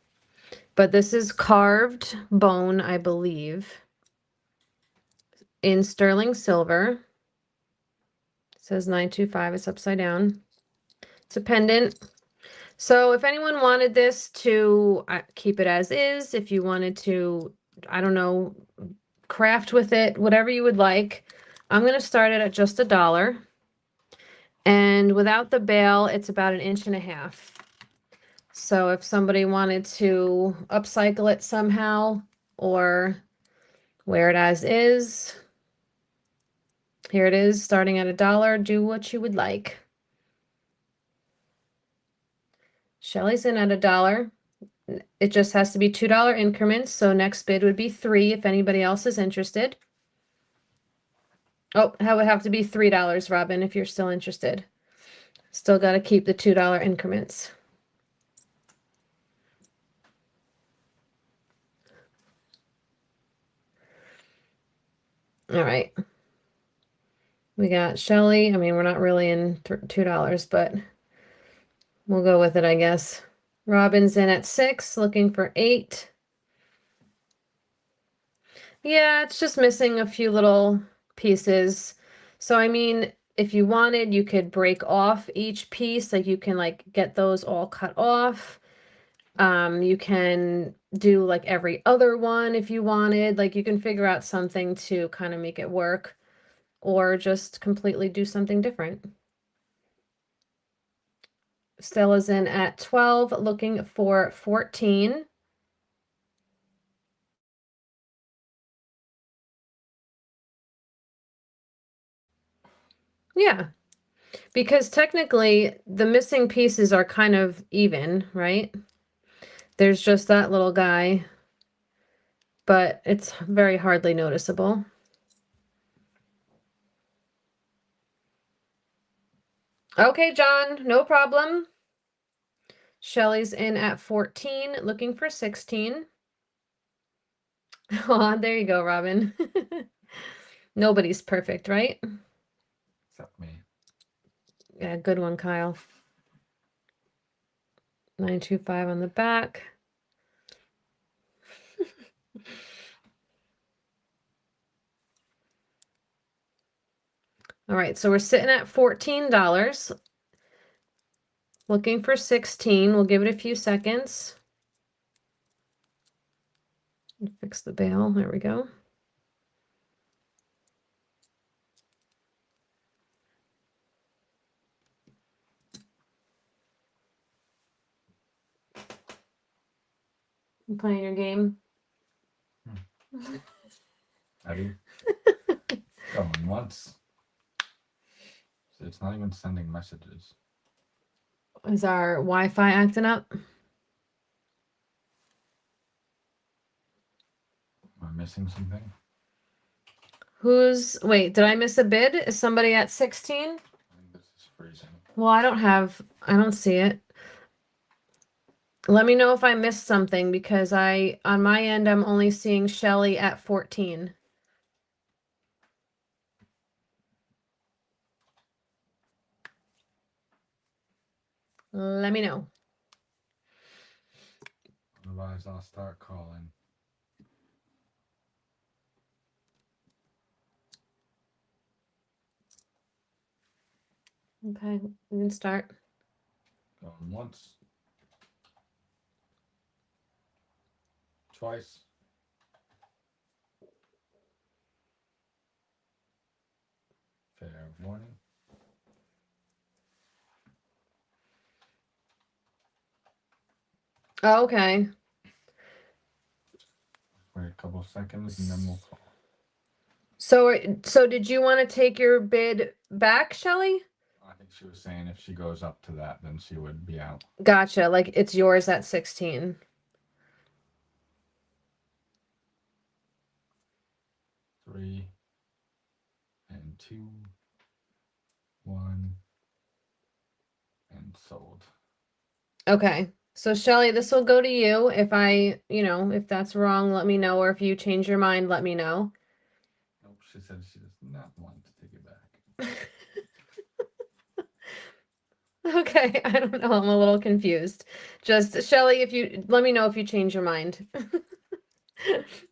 But this is carved bone, I believe, in sterling silver. It says 925. It's upside down. It's a pendant. So if anyone wanted this to keep it as is, if you wanted to, I don't know, craft with it, whatever you would like, I'm going to start it at just $1. And without the bail, it's about 1.5 inches. So if somebody wanted to upcycle it somehow or wear it as is, here it is, starting at $1. Do what you would like. Shelly's in at $1. It just has to be $2 increments, so next bid would be $3 if anybody else is interested. Oh, that would have to be $3, Robin, if you're still interested. Still got to keep the $2 increments. All right. We got Shelly. I mean, we're not really in $2, but we'll go with it, I guess. Robin's in at $6, looking for $8. Yeah, it's just missing a few little pieces. So, I mean, if you wanted, you could break off each piece. Like you can like get those all cut off. You can do like every other one if you wanted. Like you can figure out something to kind of make it work or just completely do something different. Stella's in at 12, looking for 14. Yeah, because technically the missing pieces are kind of even, right? There's just that little guy, but it's very hardly noticeable. Okay, John, no problem. Shelly's in at 14, looking for 16. Oh, there you go, Robin. Nobody's perfect, right? Except me. Yeah, good one, Kyle. 925 on the back. All right, so we're sitting at $14. Looking for 16. We'll give it a few seconds. Fix the bail. There we go. You playing your game? Ready? Going once. It's not even sending messages. Is our Wi-Fi acting up? Am I missing something? Wait, did I miss a bid? Is somebody at 16? I think this is freezing. Well, I don't see it. Let me know if I missed something because on my end, I'm only seeing Shelly at 14. Let me know. Otherwise, I'll start calling. Okay, we can start. Going once. Twice. Fair warning. Oh, okay. Wait a couple seconds and then we'll call. So did you want to take your bid back, Shelley? I think she was saying if she goes up to that, then she would be out. Gotcha. Like it's yours at 16. 3 and 2, 1, and sold. Okay. So Shelley, this will go to you. If if that's wrong, let me know. Or if you change your mind, let me know. Nope, she said she does not want to take it back. Okay, I don't know. I'm a little confused. Just Shelley, if you let me know if you change your mind.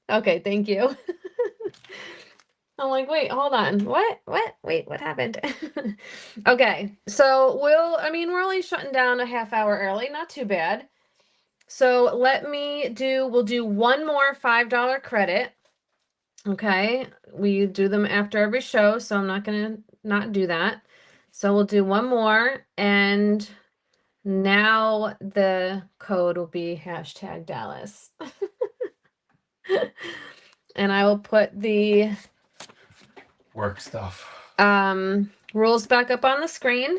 Okay, thank you. I'm like, wait, hold on. What? Wait, what happened? Okay, so we're only shutting down a half hour early, not too bad. So we'll do one more $5 credit. Okay, we do them after every show, so I'm not gonna not do that. So we'll do one more, and now the code will be #Dallas. And I will put the Work stuff. rules back up on the screen.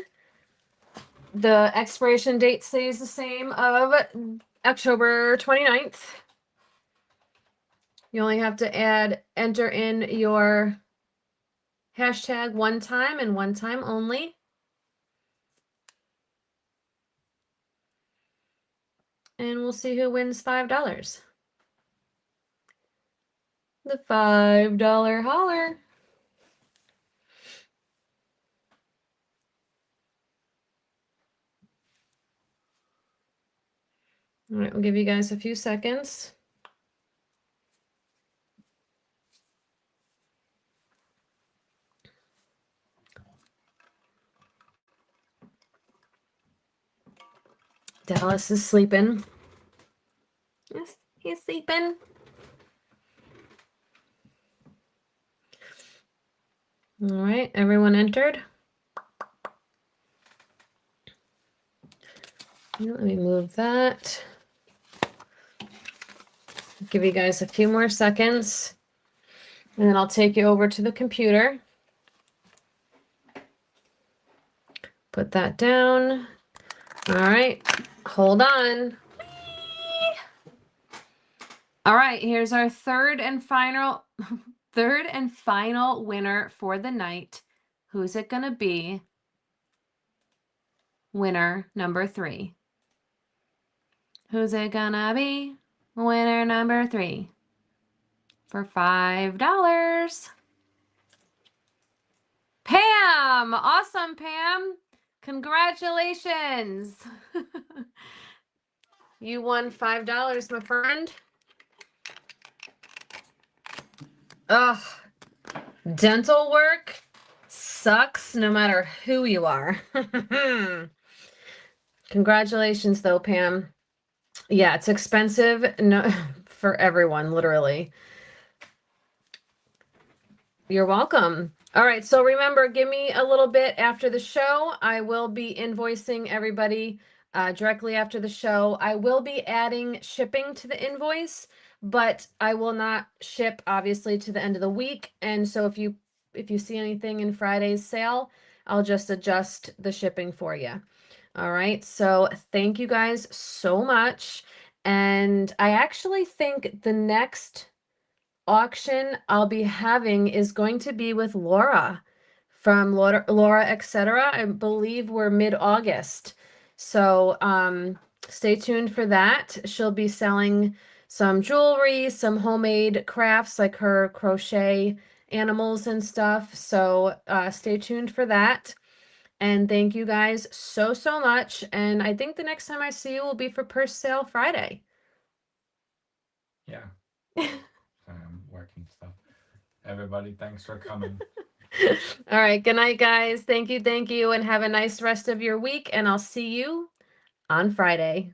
The expiration date stays the same of October 29th. You only have to enter in your hashtag one time and one time only. And we'll see who wins $5. The $5 holler. All right, we'll give you guys a few seconds. Dallas is sleeping. Yes, he's sleeping. All right, everyone entered. Let me move that. Give you guys a few more seconds, and then I'll take you over to the computer. Put that down. All right, hold on. All right, here's our third and final winner for the night. Who's it gonna be? Winner number 3. Who's it gonna be? Winner number 3 for $5. Pam! Awesome, Pam! Congratulations! You won $5, my friend. Ugh. Dental work sucks no matter who you are. Congratulations, though, Pam. Yeah, it's expensive for everyone, literally. You're welcome. All right, so remember, give me a little bit after the show. I will be invoicing everybody directly after the show. I will be adding shipping to the invoice, but I will not ship, obviously, to the end of the week. And so if you see anything in Friday's sale, I'll just adjust the shipping for you. All right, so thank you guys so much. And I actually think the next auction I'll be having is going to be with Laura from Laura Etc. I believe we're mid-August. So stay tuned for that. She'll be selling some jewelry, some homemade crafts like her crochet animals and stuff. So stay tuned for that. And thank you guys so much. And I think the next time I see you will be for Purse Sale Friday. Yeah. I'm working stuff. Everybody, thanks for coming. All right. Good night, guys. Thank you. And have a nice rest of your week. And I'll see you on Friday.